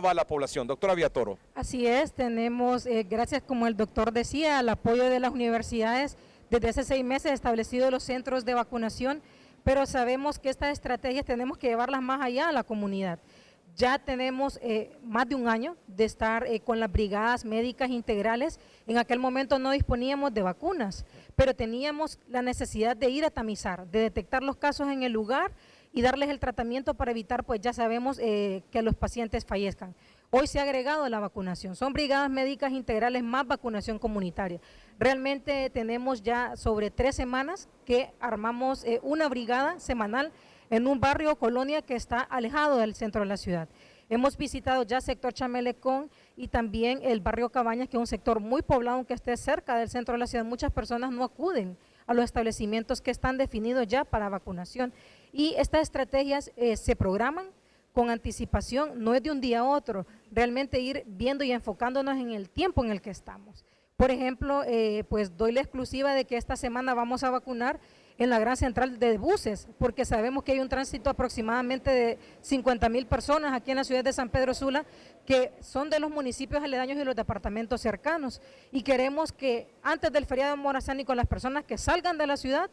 va a la población. Doctora Villatoro. Así es, tenemos, gracias como el doctor decía, al apoyo de las universidades, desde hace 6 meses establecidos los centros de vacunación, pero sabemos que estas estrategias tenemos que llevarlas más allá a la comunidad. Ya tenemos más de un año de estar con las brigadas médicas integrales. En aquel momento no disponíamos de vacunas, pero teníamos la necesidad de ir a tamizar, de detectar los casos en el lugar y darles el tratamiento para evitar, pues ya sabemos, que los pacientes fallezcan. Hoy se ha agregado la vacunación, son brigadas médicas integrales más vacunación comunitaria. Realmente tenemos ya sobre 3 semanas que armamos una brigada semanal en un barrio o colonia que está alejado del centro de la ciudad. Hemos visitado ya sector Chamelecón y también el barrio Cabañas, que es un sector muy poblado, aunque esté cerca del centro de la ciudad. Muchas personas no acuden a los establecimientos que están definidos ya para vacunación. Y estas estrategias se programan con anticipación, no es de un día a otro, realmente ir viendo y enfocándonos en el tiempo en el que estamos. Por ejemplo, pues doy la exclusiva de que esta semana vamos a vacunar en la gran central de buses, porque sabemos que hay un tránsito aproximadamente de 50,000 personas aquí en la ciudad de San Pedro Sula, que son de los municipios aledaños y los departamentos cercanos. Y queremos que antes del feriado morazánico las personas que salgan de la ciudad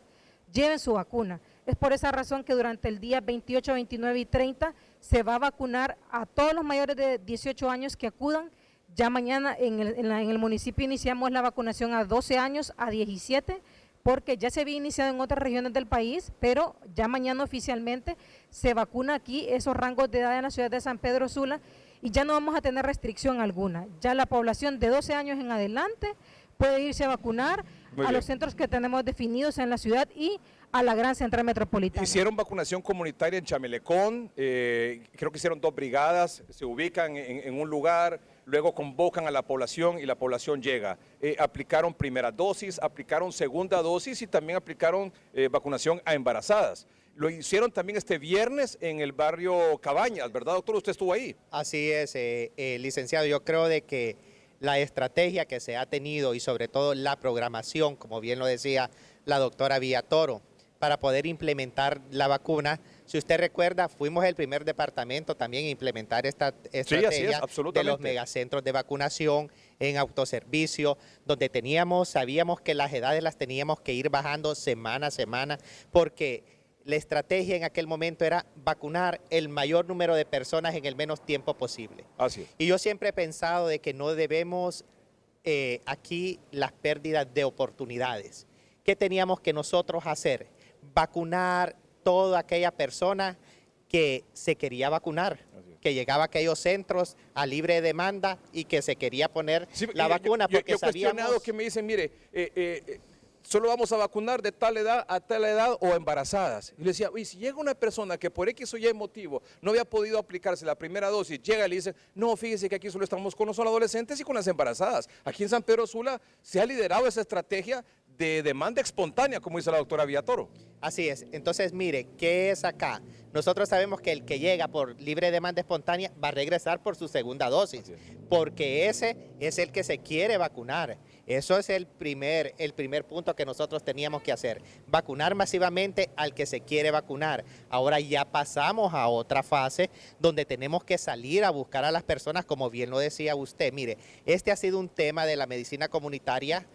lleven su vacuna. Es por esa razón que durante el día 28, 29 y 30 se va a vacunar a todos los mayores de 18 años que acudan. Ya mañana en el municipio iniciamos la vacunación a 12 años, a 17, porque ya se había iniciado en otras regiones del país, pero ya mañana oficialmente se vacuna aquí esos rangos de edad en la ciudad de San Pedro Sula y ya no vamos a tener restricción alguna. Ya la población de 12 años en adelante puede irse a vacunar los centros que tenemos definidos en la ciudad y a la gran central metropolitana. Hicieron vacunación comunitaria en Chamelecón, creo que hicieron 2 brigadas, se ubican en un lugar, luego convocan a la población y la población llega. Aplicaron primera dosis, aplicaron segunda dosis y también aplicaron vacunación a embarazadas. Lo hicieron también este viernes en el barrio Cabañas, ¿verdad, doctor? ¿Usted estuvo ahí? Así es, licenciado, yo creo de que la estrategia que se ha tenido y sobre todo la programación, como bien lo decía la doctora Villatoro, para poder implementar la vacuna. Si usted recuerda, fuimos el primer departamento también a implementar esta estrategia de los megacentros de vacunación en autoservicio, donde sabíamos que las edades las teníamos que ir bajando semana a semana, porque la estrategia en aquel momento era vacunar el mayor número de personas en el menos tiempo posible. Así es. Y yo siempre he pensado de que no debemos aquí las pérdidas de oportunidades. ¿Qué teníamos que nosotros hacer? Vacunar toda aquella persona que se quería vacunar, que llegaba a aquellos centros a libre demanda y que se quería poner la vacuna. Porque yo he cuestionado que me dicen, mire, solo vamos a vacunar de tal edad a tal edad o embarazadas. Y le decía, oye, si llega una persona que por X o Y motivo no había podido aplicarse la primera dosis, llega y le dice, no, fíjese que aquí solo estamos con los adolescentes y con las embarazadas. Aquí en San Pedro Sula se ha liderado esa estrategia de demanda espontánea, como dice la doctora Villatoro. Así es. Entonces, mire, ¿qué es acá? Nosotros sabemos que el que llega por libre demanda espontánea va a regresar por su segunda dosis, porque ese es el que se quiere vacunar. Eso es el primer punto que nosotros teníamos que hacer, vacunar masivamente al que se quiere vacunar. Ahora ya pasamos a otra fase donde tenemos que salir a buscar a las personas, como bien lo decía usted. Mire, este ha sido un tema de la medicina comunitaria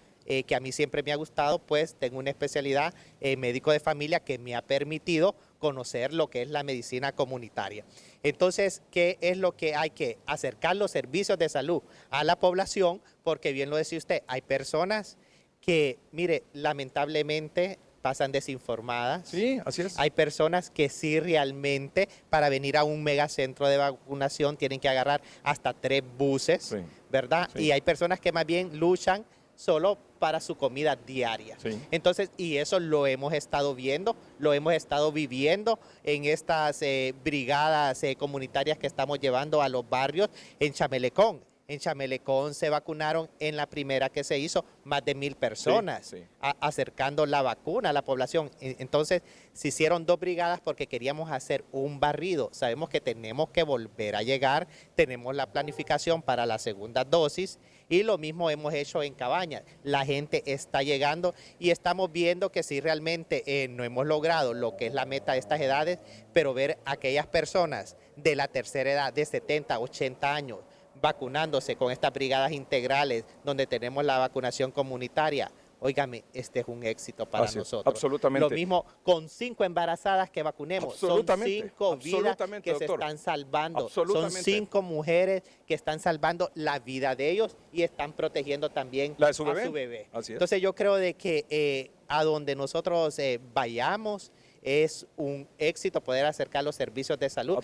que a mí siempre me ha gustado, pues tengo una especialidad médico de familia que me ha permitido conocer lo que es la medicina comunitaria. Entonces, ¿qué es lo que hay que acercar los servicios de salud a la población? Porque bien lo decía usted, hay personas que, mire, lamentablemente pasan desinformadas. Sí, así es. Hay personas que sí realmente para venir a un megacentro de vacunación tienen que agarrar hasta 3 buses, ¿verdad? Sí. Y hay personas que más bien luchan solo para su comida diaria. Sí. Entonces, y eso lo hemos estado viendo, lo hemos estado viviendo en estas brigadas comunitarias que estamos llevando a los barrios en Chamelecón. En Chamelecón se vacunaron en la primera que se hizo más de 1,000 personas, acercando la vacuna a la población. Entonces se hicieron 2 brigadas porque queríamos hacer un barrido. Sabemos que tenemos que volver a llegar, tenemos la planificación para la segunda dosis y lo mismo hemos hecho en Cabañas. La gente está llegando y estamos viendo que sí realmente no hemos logrado lo que es la meta de estas edades, pero ver a aquellas personas de la tercera edad, de 70, 80 años, vacunándose con estas brigadas integrales donde tenemos la vacunación comunitaria. Óigame, este es un éxito para nosotros. Absolutamente. Lo mismo con 5 embarazadas que vacunemos. Son 5 vidas que se están salvando. Son 5 mujeres que están salvando la vida de ellos y están protegiendo también a su bebé. Así es. Entonces yo creo de que a donde nosotros vayamos, es un éxito poder acercar los servicios de salud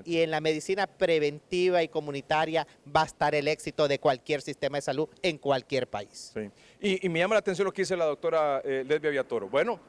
y en la medicina preventiva y comunitaria va a estar el éxito de cualquier sistema de salud en cualquier país. Sí. Y me llama la atención lo que dice la doctora Lesbia Villatoro. Bueno,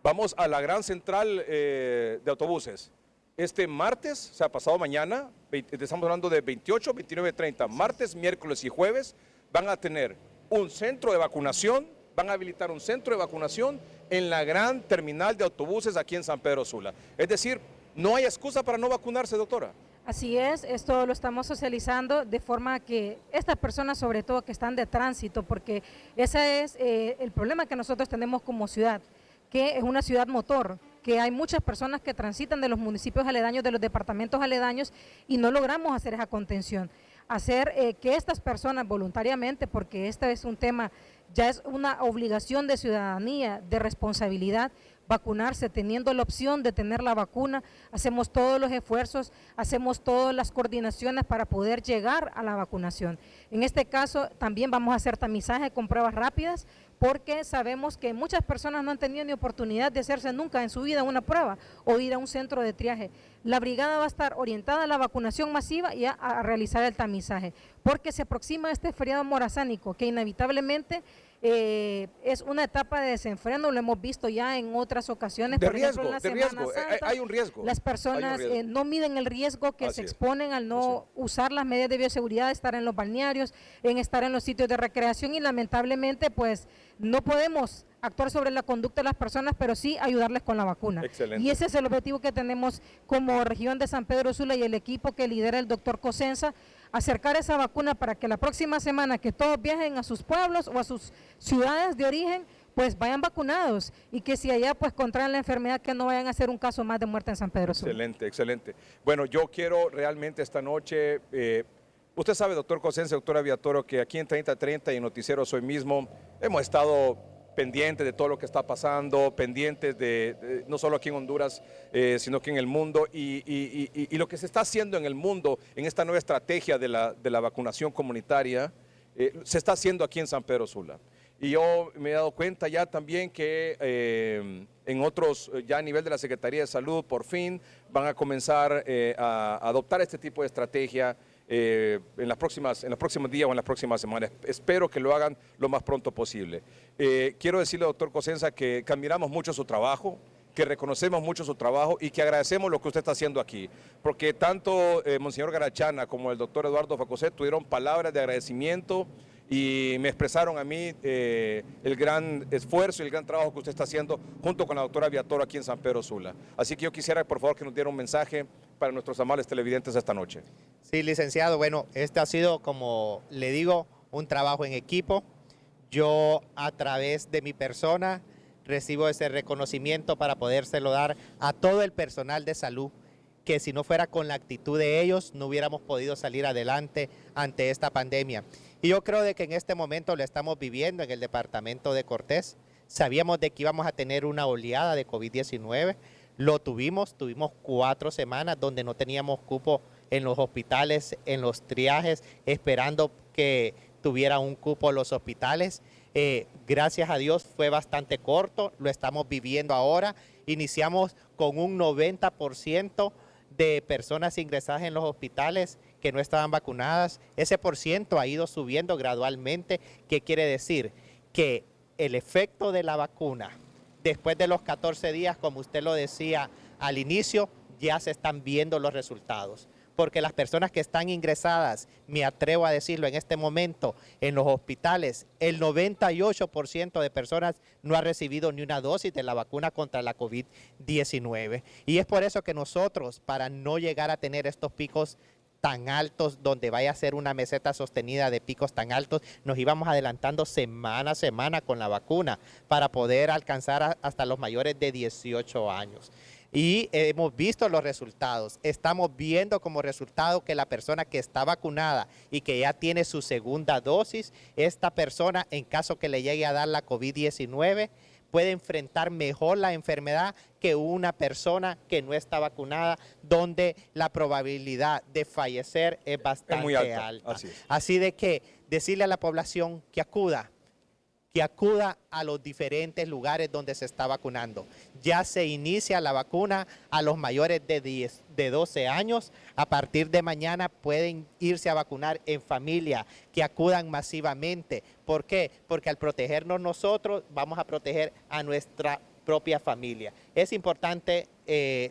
vamos a la gran central de autobuses. Este martes, o sea, pasado mañana, estamos hablando de 28, 29, 30, martes, miércoles y jueves, van a tener un centro de vacunación, van a habilitar un centro de vacunación en la gran terminal de autobuses aquí en San Pedro Sula. Es decir, no hay excusa para no vacunarse, doctora. Así es, esto lo estamos socializando de forma que estas personas, sobre todo que están de tránsito, porque ese es el problema que nosotros tenemos como ciudad, que es una ciudad motor, que hay muchas personas que transitan de los municipios aledaños, de los departamentos aledaños, y no logramos hacer esa contención. Hacer que estas personas voluntariamente, porque este es un tema, ya es una obligación de ciudadanía, de responsabilidad, vacunarse, teniendo la opción de tener la vacuna, hacemos todos los esfuerzos, hacemos todas las coordinaciones para poder llegar a la vacunación. En este caso también vamos a hacer tamizaje con pruebas rápidas, porque sabemos que muchas personas no han tenido ni oportunidad de hacerse nunca en su vida una prueba o ir a un centro de triaje. La brigada va a estar orientada a la vacunación masiva y a realizar el tamizaje, porque se aproxima este feriado morazánico, que inevitablemente es una etapa de desenfreno, lo hemos visto ya en otras ocasiones. De por ejemplo, riesgo, en la de Semana riesgo, Santa, hay un riesgo. las personas no miden el riesgo que Así se es. exponen al no usar las medidas de bioseguridad, estar en los balnearios, en estar en los sitios de recreación, y lamentablemente pues no podemos actuar sobre la conducta de las personas, pero sí ayudarles con la vacuna. Excelente. Y ese es el objetivo que tenemos como región de San Pedro Sula y el equipo que lidera el doctor Cosenza, acercar esa vacuna para que la próxima semana que todos viajen a sus pueblos o a sus ciudades de origen, pues vayan vacunados, y que si allá pues contraen la enfermedad, que no vayan a hacer un caso más de muerte en San Pedro Sula. Excelente, excelente. Bueno, yo quiero realmente esta noche, usted sabe, doctor Cosenza, doctora Viatoro, que aquí en 3030 y Noticiero Soy Mismo hemos estado pendientes de todo lo que está pasando, pendientes de no solo aquí en Honduras, sino que en el mundo, y lo que se está haciendo en el mundo en esta nueva estrategia de la vacunación comunitaria, se está haciendo aquí en San Pedro Sula. Y yo me he dado cuenta ya también que en otros, ya a nivel de la Secretaría de Salud, por fin van a comenzar a adoptar este tipo de estrategia en los próximos días o en las próximas semanas. Espero que lo hagan lo más pronto posible. Quiero decirle, doctor Cosenza, que admiramos mucho su trabajo, que reconocemos mucho su trabajo y que agradecemos lo que usted está haciendo aquí, porque tanto Monseñor Garachana como el doctor Eduardo Facosset tuvieron palabras de agradecimiento y me expresaron a mí el gran esfuerzo y el gran trabajo que usted está haciendo junto con la doctora Viatoro aquí en San Pedro Sula. Así que yo quisiera, por favor, que nos diera un mensaje para nuestros amables televidentes esta noche. Sí, licenciado, bueno, este ha sido, como le digo, un trabajo en equipo. Yo, a través de mi persona, recibo ese reconocimiento para podérselo dar a todo el personal de salud, que si no fuera con la actitud de ellos, no hubiéramos podido salir adelante ante esta pandemia. Y yo creo de que en este momento lo estamos viviendo en el departamento de Cortés. Sabíamos de que íbamos a tener una oleada de COVID-19, lo tuvimos 4 semanas donde no teníamos cupo en los hospitales, en los triajes, esperando que tuviera un cupo en los hospitales. Gracias a Dios fue bastante corto, lo estamos viviendo ahora. Iniciamos con un 90% de personas ingresadas en los hospitales que no estaban vacunadas. Ese % ha ido subiendo gradualmente. ¿Qué quiere decir? Que el efecto de la vacuna, después de los 14 días, como usted lo decía al inicio, ya se están viendo los resultados. Porque las personas que están ingresadas, me atrevo a decirlo en este momento, en los hospitales, el 98% de personas no ha recibido ni una dosis de la vacuna contra la COVID-19. Y es por eso que nosotros, para no llegar a tener estos picos tan altos, donde vaya a ser una meseta sostenida de picos tan altos, nos íbamos adelantando semana a semana con la vacuna para poder alcanzar hasta los mayores de 18 años. Y hemos visto los resultados. Estamos viendo como resultado que la persona que está vacunada y que ya tiene su segunda dosis, esta persona, en caso que le llegue a dar la COVID-19, puede enfrentar mejor la enfermedad que una persona que no está vacunada, donde la probabilidad de fallecer es bastante muy alta. alta. Así es. Así de que decirle a la población que acuda a los diferentes lugares donde se está vacunando. Ya se inicia la vacuna a los mayores de 12 años. A partir de mañana pueden irse a vacunar en familia, que acudan masivamente. ¿Por qué? Porque al protegernos nosotros, vamos a proteger a nuestra propia familia. Es importante,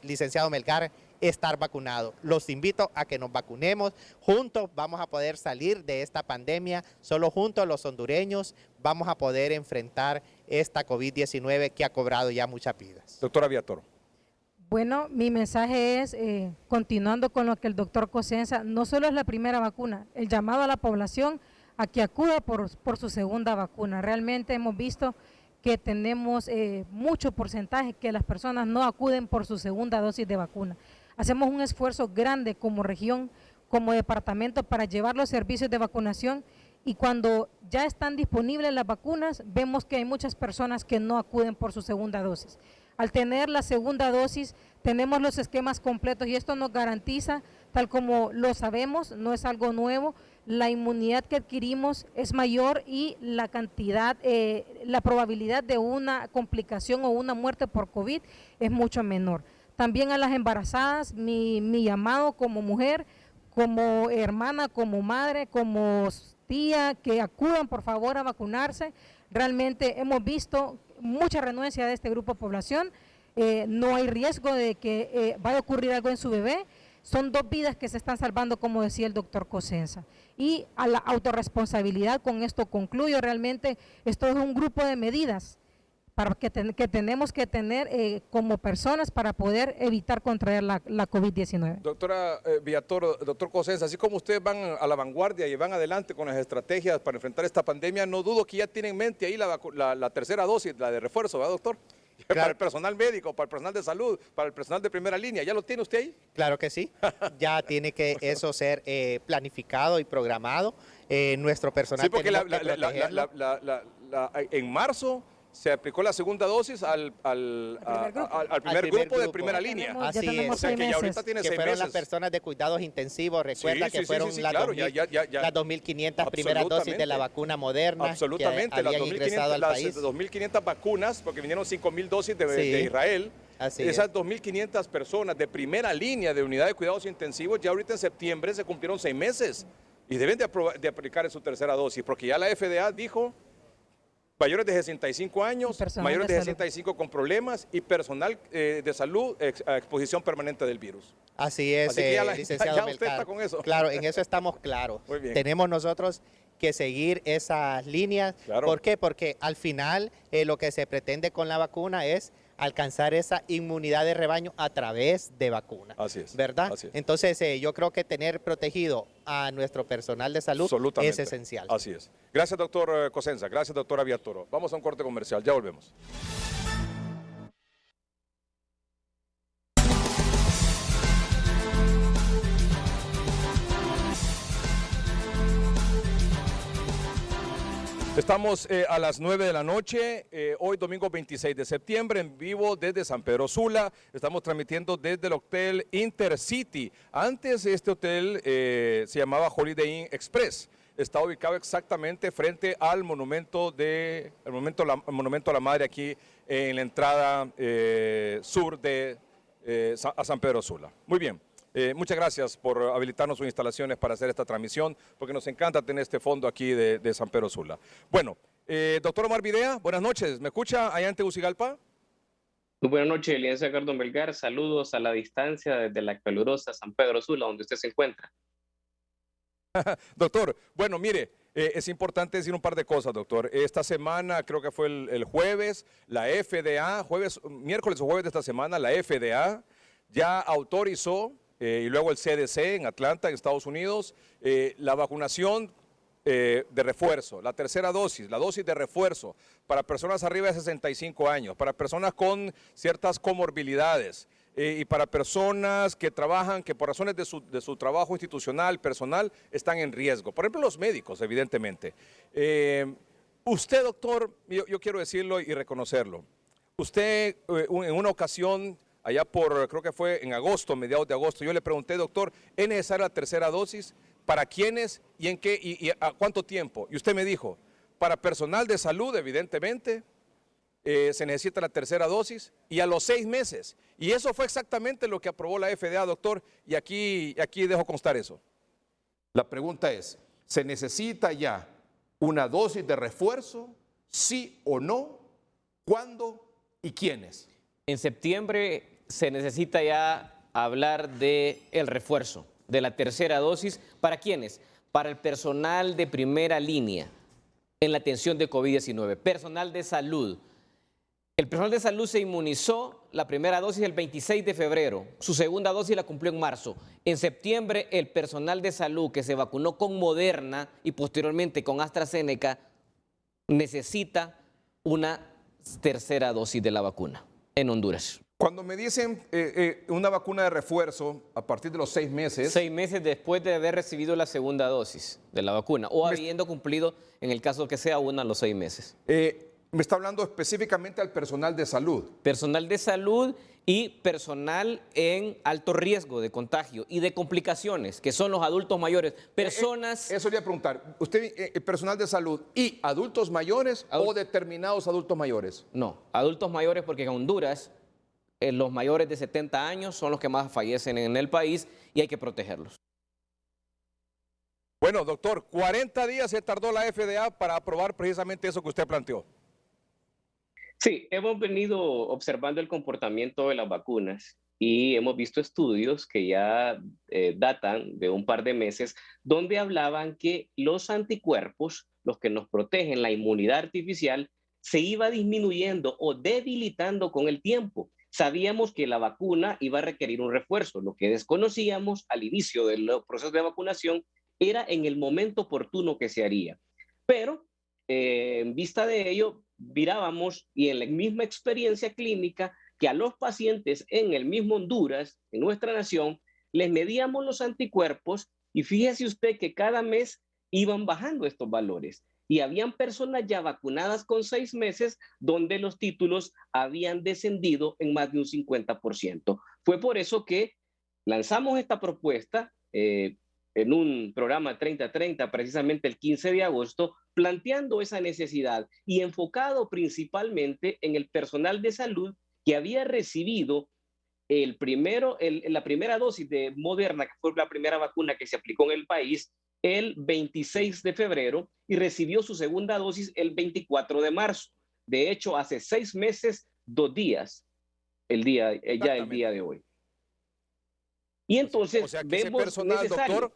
licenciado Melgar, estar vacunado. Los invito a que nos vacunemos. Juntos vamos a poder salir de esta pandemia. Solo juntos los hondureños vamos a poder enfrentar esta COVID-19 que ha cobrado ya muchas vidas. Doctora Viatoro. Bueno, mi mensaje es, continuando con lo que el doctor Cosenza, no solo es la primera vacuna, el llamado a la población a que acuda por su segunda vacuna. Realmente hemos visto que tenemos mucho porcentaje que las personas no acuden por su segunda dosis de vacuna. Hacemos un esfuerzo grande como región, como departamento, para llevar los servicios de vacunación, y cuando ya están disponibles las vacunas, vemos que hay muchas personas que no acuden por su segunda dosis. Al tener la segunda dosis, tenemos los esquemas completos y esto nos garantiza, tal como lo sabemos, no es algo nuevo, la inmunidad que adquirimos es mayor y la cantidad, la probabilidad de una complicación o una muerte por COVID es mucho menor. También a las embarazadas, mi llamado como mujer, como hermana, como madre, como tía, que acudan por favor a vacunarse. Realmente hemos visto mucha renuencia de este grupo de población, no hay riesgo de que vaya a ocurrir algo en su bebé. Son 2 vidas que se están salvando, como decía el doctor Cosenza. Y a la autorresponsabilidad, con esto concluyo, realmente esto es un grupo de medidas que tenemos que tener como personas para poder evitar contraer la COVID-19. Doctora Villatoro, doctor Cosenza, así como ustedes van a la vanguardia y van adelante con las estrategias para enfrentar esta pandemia, no dudo que ya tienen en mente ahí la tercera dosis, la de refuerzo, ¿verdad, doctor? Claro. Para el personal médico, para el personal de salud, para el personal de primera línea. ¿Ya lo tiene usted ahí? Claro que sí. Ya tiene que eso ser planificado y programado. Nuestro personal. Sí, porque en marzo se aplicó la segunda dosis al primer grupo de primera línea. Así es. O sea que ya ahorita tiene 6 meses. Fueron las personas de cuidados intensivos. Recuerda que fueron las 2.500 primeras dosis de la vacuna Moderna. Absolutamente, que habían ingresado al país. Las 2.500 vacunas, porque vinieron 5.000 dosis de Israel. Esas 2.500 personas de primera línea de unidad de cuidados intensivos, ya ahorita en septiembre se cumplieron 6 meses y deben de aplicar su tercera dosis, porque ya la FDA dijo mayores de 65 años, mayores de 65 con problemas y personal de salud a exposición permanente del virus. Así es, Así que licenciado ya usted está con eso. Claro, en eso estamos claros. Muy bien. Tenemos nosotros que seguir esas líneas. Claro. ¿Por qué? Porque al final lo que se pretende con la vacuna es alcanzar esa inmunidad de rebaño a través de vacunas. Así es. ¿Verdad? Así es. Entonces yo creo que tener protegido a nuestro personal de salud es esencial. Así es. Gracias, doctor Cosenza. Gracias, doctora Villatoro. Vamos a un corte comercial. Ya volvemos. Estamos a las 9 de la noche, hoy domingo 26 de septiembre, en vivo desde San Pedro Sula. Estamos transmitiendo desde el Hotel Intercity. Antes este hotel se llamaba Holiday Inn Express. Está ubicado exactamente frente al monumento a la Madre, aquí en la entrada sur de a San Pedro Sula. Muy bien. Muchas gracias por habilitarnos sus instalaciones para hacer esta transmisión, porque nos encanta tener este fondo aquí de San Pedro Sula. Bueno, doctor Omar Videa, buenas noches. ¿Me escucha allá en Tegucigalpa? Muy buenas noches, licenciado Ricardo Melgar. Saludos a la distancia desde la calurosa San Pedro Sula, donde usted se encuentra. Doctor, bueno, mire, es importante decir un par de cosas, doctor. Esta semana, creo que fue el jueves, la FDA, miércoles o jueves de esta semana, la FDA ya autorizó, y luego el CDC en Atlanta, en Estados Unidos, la vacunación de refuerzo, la tercera dosis, la dosis de refuerzo para personas arriba de 65 años, para personas con ciertas comorbilidades y para personas que trabajan, que por razones de su trabajo institucional, personal, están en riesgo. Por ejemplo, los médicos, evidentemente. Usted, doctor, yo quiero decirlo y reconocerlo. Usted en una ocasión, allá creo que fue en agosto, mediados de agosto, yo le pregunté, doctor, ¿es necesaria la tercera dosis? ¿Para quiénes y en qué y a cuánto tiempo? Y usted me dijo, para personal de salud, evidentemente, se necesita la tercera dosis y a los 6 meses. Y eso fue exactamente lo que aprobó la FDA, doctor, y aquí dejo constar eso. La pregunta es, ¿se necesita ya una dosis de refuerzo? ¿Sí o no? ¿Cuándo y quiénes? En septiembre se necesita ya hablar del refuerzo, de la tercera dosis. ¿Para quiénes? Para el personal de primera línea en la atención de COVID-19, personal de salud. El personal de salud se inmunizó la primera dosis el 26 de febrero, su segunda dosis la cumplió en marzo. En septiembre, el personal de salud que se vacunó con Moderna y posteriormente con AstraZeneca necesita una tercera dosis de la vacuna en Honduras. Cuando me dicen una vacuna de refuerzo a partir de los 6 meses... 6 meses después de haber recibido la segunda dosis de la vacuna o habiendo cumplido, en el caso que sea una, los 6 meses. Me está hablando específicamente al personal de salud. Personal de salud y personal en alto riesgo de contagio y de complicaciones, que son los adultos mayores. Personas... Eso le iba a preguntar. ¿Usted, personal de salud y adultos mayores o determinados adultos mayores? No, adultos mayores porque en Honduras los mayores de 70 años son los que más fallecen en el país y hay que protegerlos. Bueno, doctor, 40 días se tardó la FDA para aprobar precisamente eso que usted planteó. Sí, hemos venido observando el comportamiento de las vacunas y hemos visto estudios que ya datan de un par de meses donde hablaban que los anticuerpos, los que nos protegen, la inmunidad artificial, se iba disminuyendo o debilitando con el tiempo. Sabíamos que la vacuna iba a requerir un refuerzo. Lo que desconocíamos al inicio del proceso de vacunación era en el momento oportuno que se haría. Pero en vista de ello, mirábamos y en la misma experiencia clínica que a los pacientes en el mismo Honduras, en nuestra nación, les medíamos los anticuerpos y fíjese usted que cada mes iban bajando estos valores. Y habían personas ya vacunadas con 6 meses donde los títulos habían descendido en más de un 50%. Fue por eso que lanzamos esta propuesta en un programa 30-30, precisamente el 15 de agosto, planteando esa necesidad y enfocado principalmente en el personal de salud que había recibido la primera dosis de Moderna, que fue la primera vacuna que se aplicó en el país, el 26 de febrero y recibió su segunda dosis el 24 de marzo. De hecho, hace 6 meses, 2 días, ya el día de hoy. Y entonces o sea, que vemos ese personal, doctor,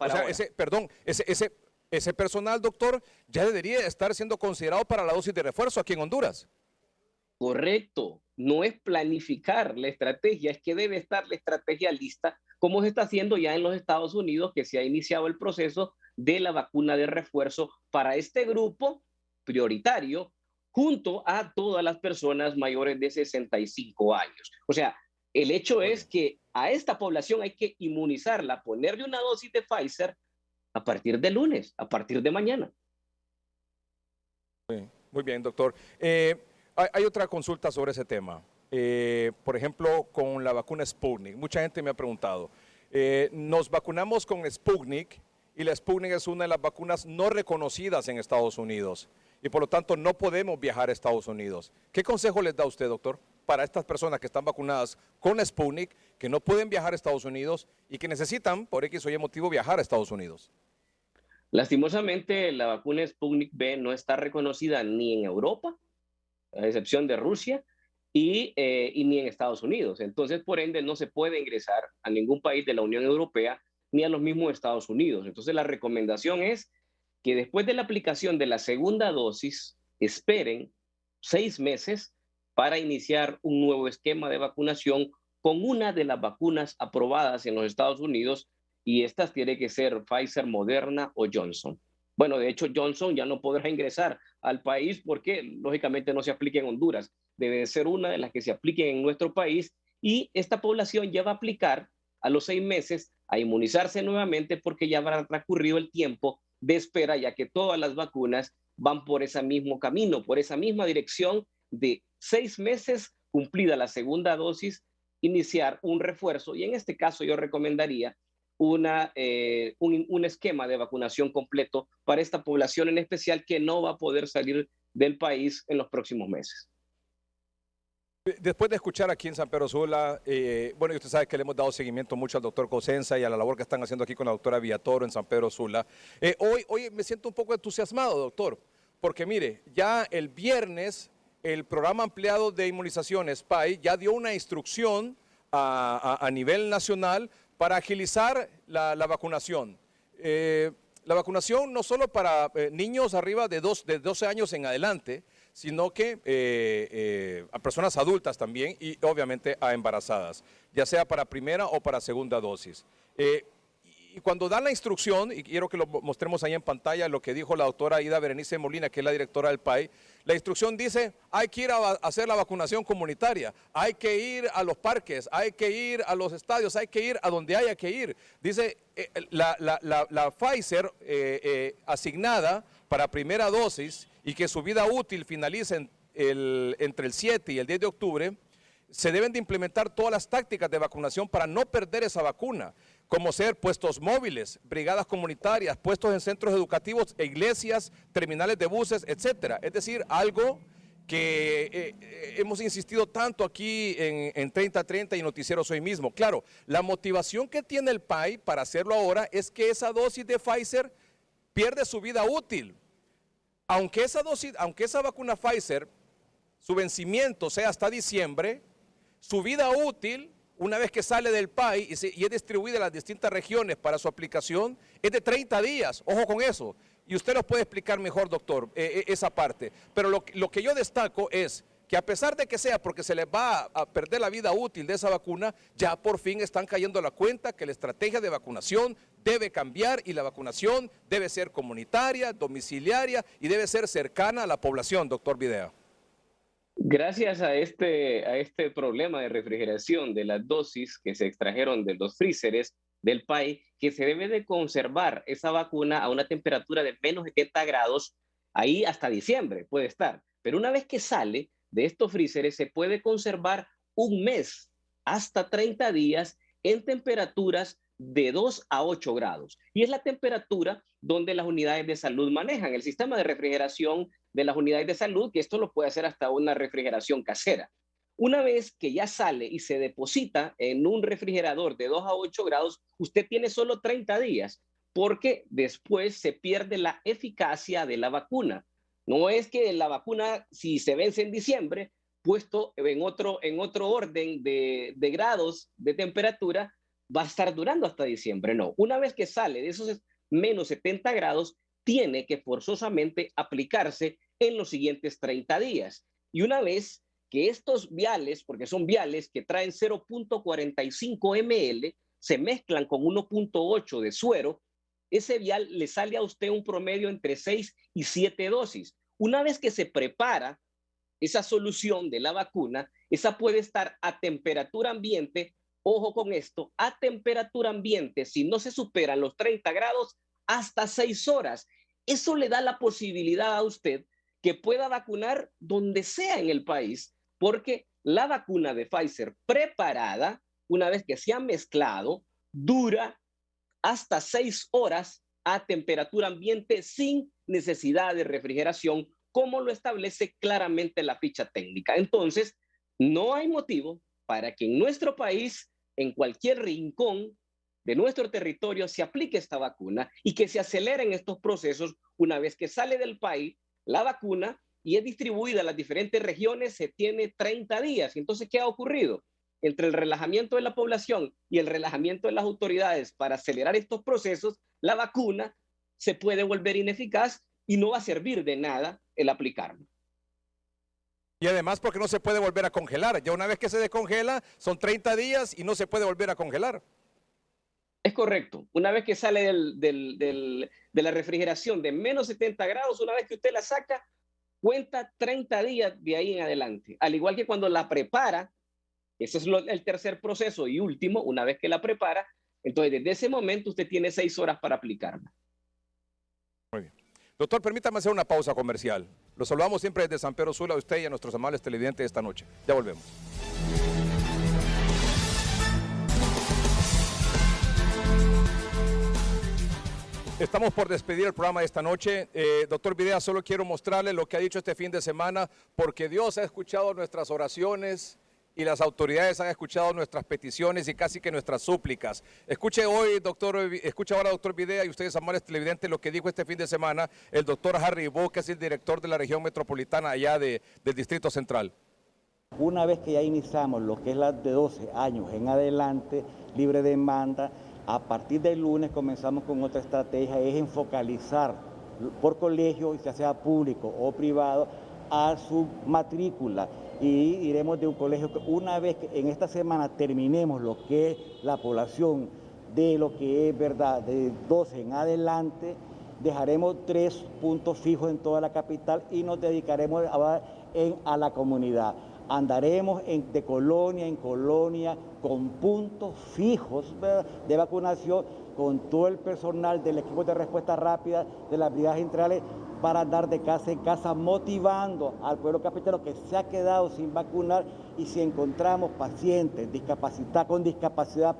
ese personal, doctor, ya debería estar siendo considerado para la dosis de refuerzo aquí en Honduras. Correcto, no es planificar la estrategia, es que debe estar la estrategia lista, como se está haciendo ya en los Estados Unidos, que se ha iniciado el proceso de la vacuna de refuerzo para este grupo prioritario, junto a todas las personas mayores de 65 años. O sea, el hecho es que a esta población hay que inmunizarla, ponerle una dosis de Pfizer a partir de lunes, a partir de mañana. Muy bien, doctor. Hay otra consulta sobre ese tema. Por ejemplo, con la vacuna Sputnik. Mucha gente me ha preguntado. Nos vacunamos con Sputnik y la Sputnik es una de las vacunas no reconocidas en Estados Unidos y por lo tanto no podemos viajar a Estados Unidos. ¿Qué consejo les da usted, doctor, para estas personas que están vacunadas con Sputnik, que no pueden viajar a Estados Unidos y que necesitan, por X o Y motivo, viajar a Estados Unidos? Lastimosamente, la vacuna Sputnik V no está reconocida ni en Europa, a excepción de Rusia, y ni en Estados Unidos. Entonces, por ende, no se puede ingresar a ningún país de la Unión Europea ni a los mismos Estados Unidos. Entonces, la recomendación es que después de la aplicación de la segunda dosis, esperen 6 meses para iniciar un nuevo esquema de vacunación con una de las vacunas aprobadas en los Estados Unidos, y estas tiene que ser Pfizer, Moderna o Johnson. Bueno, de hecho, Johnson ya no podrá ingresar al país porque, lógicamente, no se aplica en Honduras. Debe ser una de las que se apliquen en nuestro país y esta población ya va a aplicar a los 6 meses a inmunizarse nuevamente porque ya habrá transcurrido el tiempo de espera, ya que todas las vacunas van por ese mismo camino, por esa misma dirección de 6 meses cumplida la segunda dosis, iniciar un refuerzo y en este caso yo recomendaría un esquema de vacunación completo para esta población en especial que no va a poder salir del país en los próximos meses. Después de escuchar aquí en San Pedro Sula, bueno, y usted sabe que le hemos dado seguimiento mucho al doctor Cosenza y a la labor que están haciendo aquí con la doctora Villatoro en San Pedro Sula. Hoy me siento un poco entusiasmado, doctor, porque mire, ya el viernes el programa ampliado de inmunizaciones PAI ya dio una instrucción a nivel nacional para agilizar la vacunación. La vacunación no solo para niños arriba de 12 años en adelante, sino que a personas adultas también y obviamente a embarazadas, ya sea para primera o para segunda dosis. Y cuando dan la instrucción, y quiero que lo mostremos ahí en pantalla, lo que dijo la doctora Aida Berenice Molina, que es la directora del PAI, la instrucción dice, hay que ir a hacer la vacunación comunitaria, hay que ir a los parques, hay que ir a los estadios, hay que ir a donde haya que ir. Dice, la Pfizer asignada para primera dosis y que su vida útil finalice entre el 7 y el 10 de octubre, se deben de implementar todas las tácticas de vacunación para no perder esa vacuna, como ser puestos móviles, brigadas comunitarias, puestos en centros educativos e iglesias, terminales de buses, etcétera. Es decir, algo que hemos insistido tanto aquí en 3030 y Noticieros hoy mismo. Claro, la motivación que tiene el PAI para hacerlo ahora es que esa dosis de Pfizer pierde su vida útil. Aunque esa vacuna Pfizer, su vencimiento sea hasta diciembre, su vida útil, una vez que sale del PAI y es distribuida en las distintas regiones para su aplicación, es de 30 días. Ojo con eso. Y usted nos puede explicar mejor, doctor, esa parte. Pero lo que yo destaco es que a pesar de que sea porque se les va a perder la vida útil de esa vacuna, ya por fin están cayendo a la cuenta que la estrategia de vacunación debe cambiar y la vacunación debe ser comunitaria, domiciliaria y debe ser cercana a la población, doctor Videa. Gracias a este problema de refrigeración de las dosis que se extrajeron de los freezers del PAI, que se debe de conservar esa vacuna a una temperatura de menos 70 grados, ahí hasta diciembre puede estar. Pero una vez que sale de estos freezers, se puede conservar un mes, hasta 30 días, en temperaturas de 2 a 8 grados. Y es la temperatura donde las unidades de salud manejan el sistema de refrigeración de las unidades de salud, que esto lo puede hacer hasta una refrigeración casera. Una vez que ya sale y se deposita en un refrigerador de 2 a 8 grados, usted tiene solo 30 días, porque después se pierde la eficacia de la vacuna. No es que la vacuna, si se vence en diciembre, puesto en otro orden de grados de temperatura, va a estar durando hasta diciembre. No, una vez que sale de esos menos 70 grados, tiene que forzosamente aplicarse en los siguientes 30 días. Y una vez que estos viales, porque son viales que traen 0.45 ml, se mezclan con 1.8 de suero, ese vial le sale a usted un promedio entre 6 y 7 dosis. Una vez que se prepara esa solución de la vacuna, esa puede estar a temperatura ambiente, ojo con esto, a temperatura ambiente, si no se superan los 30 grados, hasta 6 horas. Eso le da la posibilidad a usted que pueda vacunar donde sea en el país, porque la vacuna de Pfizer preparada, una vez que se ha mezclado, dura hasta 6 horas a temperatura ambiente sin necesidad de refrigeración, como lo establece claramente la ficha técnica. Entonces, no hay motivo para que en nuestro país, en cualquier rincón de nuestro territorio, se aplique esta vacuna y que se aceleren estos procesos una vez que sale del país la vacuna y es distribuida a las diferentes regiones, se tiene 30 días. Entonces, ¿qué ha ocurrido? Entre el relajamiento de la población y el relajamiento de las autoridades para acelerar estos procesos, la vacuna se puede volver ineficaz y no va a servir de nada el aplicarlo. Y además porque no se puede volver a congelar. Ya una vez que se descongela, son 30 días y no se puede volver a congelar. Es correcto. Una vez que sale de la refrigeración de menos 70 grados, una vez que usted la saca, cuenta 30 días de ahí en adelante. Al igual que cuando la prepara, ese es el tercer proceso y último, una vez que la prepara, entonces desde ese momento usted tiene 6 horas para aplicarla. Muy bien. Doctor, permítame hacer una pausa comercial. Los saludamos siempre desde San Pedro Sula, a usted y a nuestros amables televidentes esta noche. Ya volvemos. Estamos por despedir el programa de esta noche. Doctor Videa, solo quiero mostrarle lo que ha dicho este fin de semana, porque Dios ha escuchado nuestras oraciones y las autoridades han escuchado nuestras peticiones y casi que nuestras súplicas. Escuche ahora, doctor Videa, y ustedes, amables televidentes, lo que dijo este fin de semana el doctor Harry Bo, que es el director de la región metropolitana allá del Distrito Central. Una vez que ya iniciamos lo que es la de 12 años en adelante, libre demanda, a partir del lunes comenzamos con otra estrategia, es en focalizar por colegio, ya sea público o privado, a su matrícula y iremos de un colegio que una vez que en esta semana terminemos lo que es la población de lo que es verdad, de 12 en adelante, dejaremos 3 puntos fijos en toda la capital y nos dedicaremos a la comunidad. Andaremos de colonia en colonia con puntos fijos de vacunación, con todo el personal del equipo de respuesta rápida de las brigadas centrales para andar de casa en casa motivando al pueblo capitalino que se ha quedado sin vacunar, y si encontramos pacientes con discapacidad,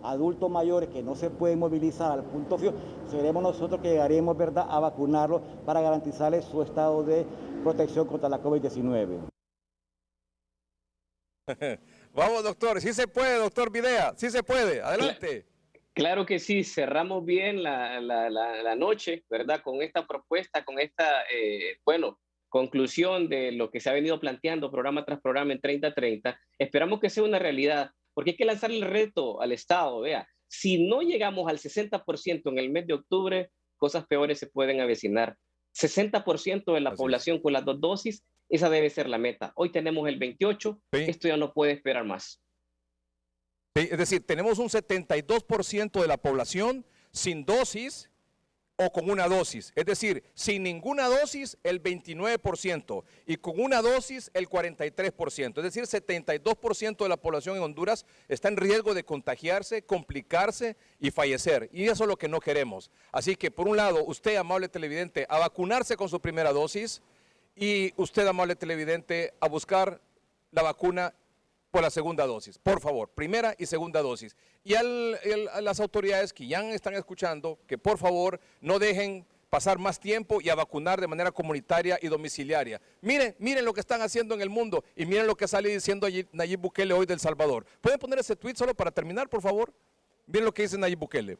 adultos mayores que no se pueden movilizar al punto fijo, seremos nosotros que llegaremos, ¿verdad?, a vacunarlos para garantizarles su estado de protección contra la COVID-19. Vamos, doctor, sí se puede, doctor Videa, sí se puede, adelante. Claro que sí, cerramos bien la noche, ¿verdad? Con esta propuesta, con esta, conclusión de lo que se ha venido planteando programa tras programa en 30-30. Esperamos que sea una realidad, porque hay que lanzarle el reto al Estado, vea. Si no llegamos al 60% en el mes de octubre, cosas peores se pueden avecinar. 60% de la población con las 2 dosis, esa debe ser la meta. Hoy tenemos el 28%, esto ya no puede esperar más. Sí, es decir, tenemos un 72% de la población sin dosis o con una dosis. Es decir, sin ninguna dosis el 29% y con una dosis el 43%. Es decir, 72% de la población en Honduras está en riesgo de contagiarse, complicarse y fallecer. Y eso es lo que no queremos. Así que, por un lado, usted, amable televidente, a vacunarse con su primera dosis, y usted, amable televidente, a buscar la vacuna por la segunda dosis, por favor, primera y segunda dosis. Y a las autoridades que ya están escuchando, que por favor no dejen pasar más tiempo y a vacunar de manera comunitaria y domiciliaria. Miren lo que están haciendo en el mundo y miren lo que sale diciendo Nayib Bukele hoy de El Salvador. ¿Pueden poner ese tweet solo para terminar, por favor? Miren lo que dice Nayib Bukele.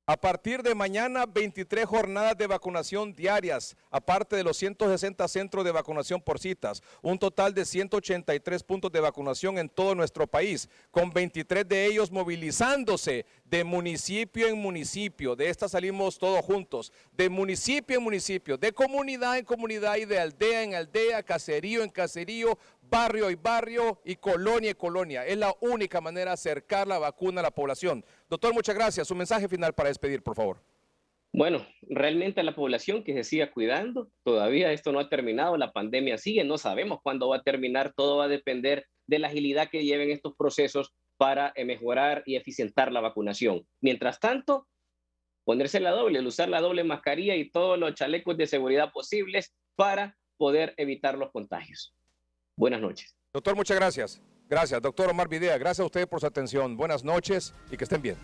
A partir de mañana, 23 jornadas de vacunación diarias, aparte de los 160 centros de vacunación por citas, un total de 183 puntos de vacunación en todo nuestro país, con 23 de ellos movilizándose de municipio en municipio. De esta salimos todos juntos, de municipio en municipio, de comunidad en comunidad y de aldea en aldea, caserío en caserío, barrio y barrio y colonia y colonia. Es la única manera de acercar la vacuna a la población. Doctor, muchas gracias. Su mensaje final para despedir, por favor. Bueno, realmente a la población que se siga cuidando. Todavía esto no ha terminado, la pandemia sigue, no sabemos cuándo va a terminar. Todo va a depender de la agilidad que lleven estos procesos para mejorar y eficientar la vacunación. Mientras tanto, ponerse la doble, usar la doble mascarilla y todos los chalecos de seguridad posibles para poder evitar los contagios. Buenas noches. Doctor, muchas gracias. Gracias, doctor Omar Videa. Gracias a ustedes por su atención. Buenas noches y que estén bien.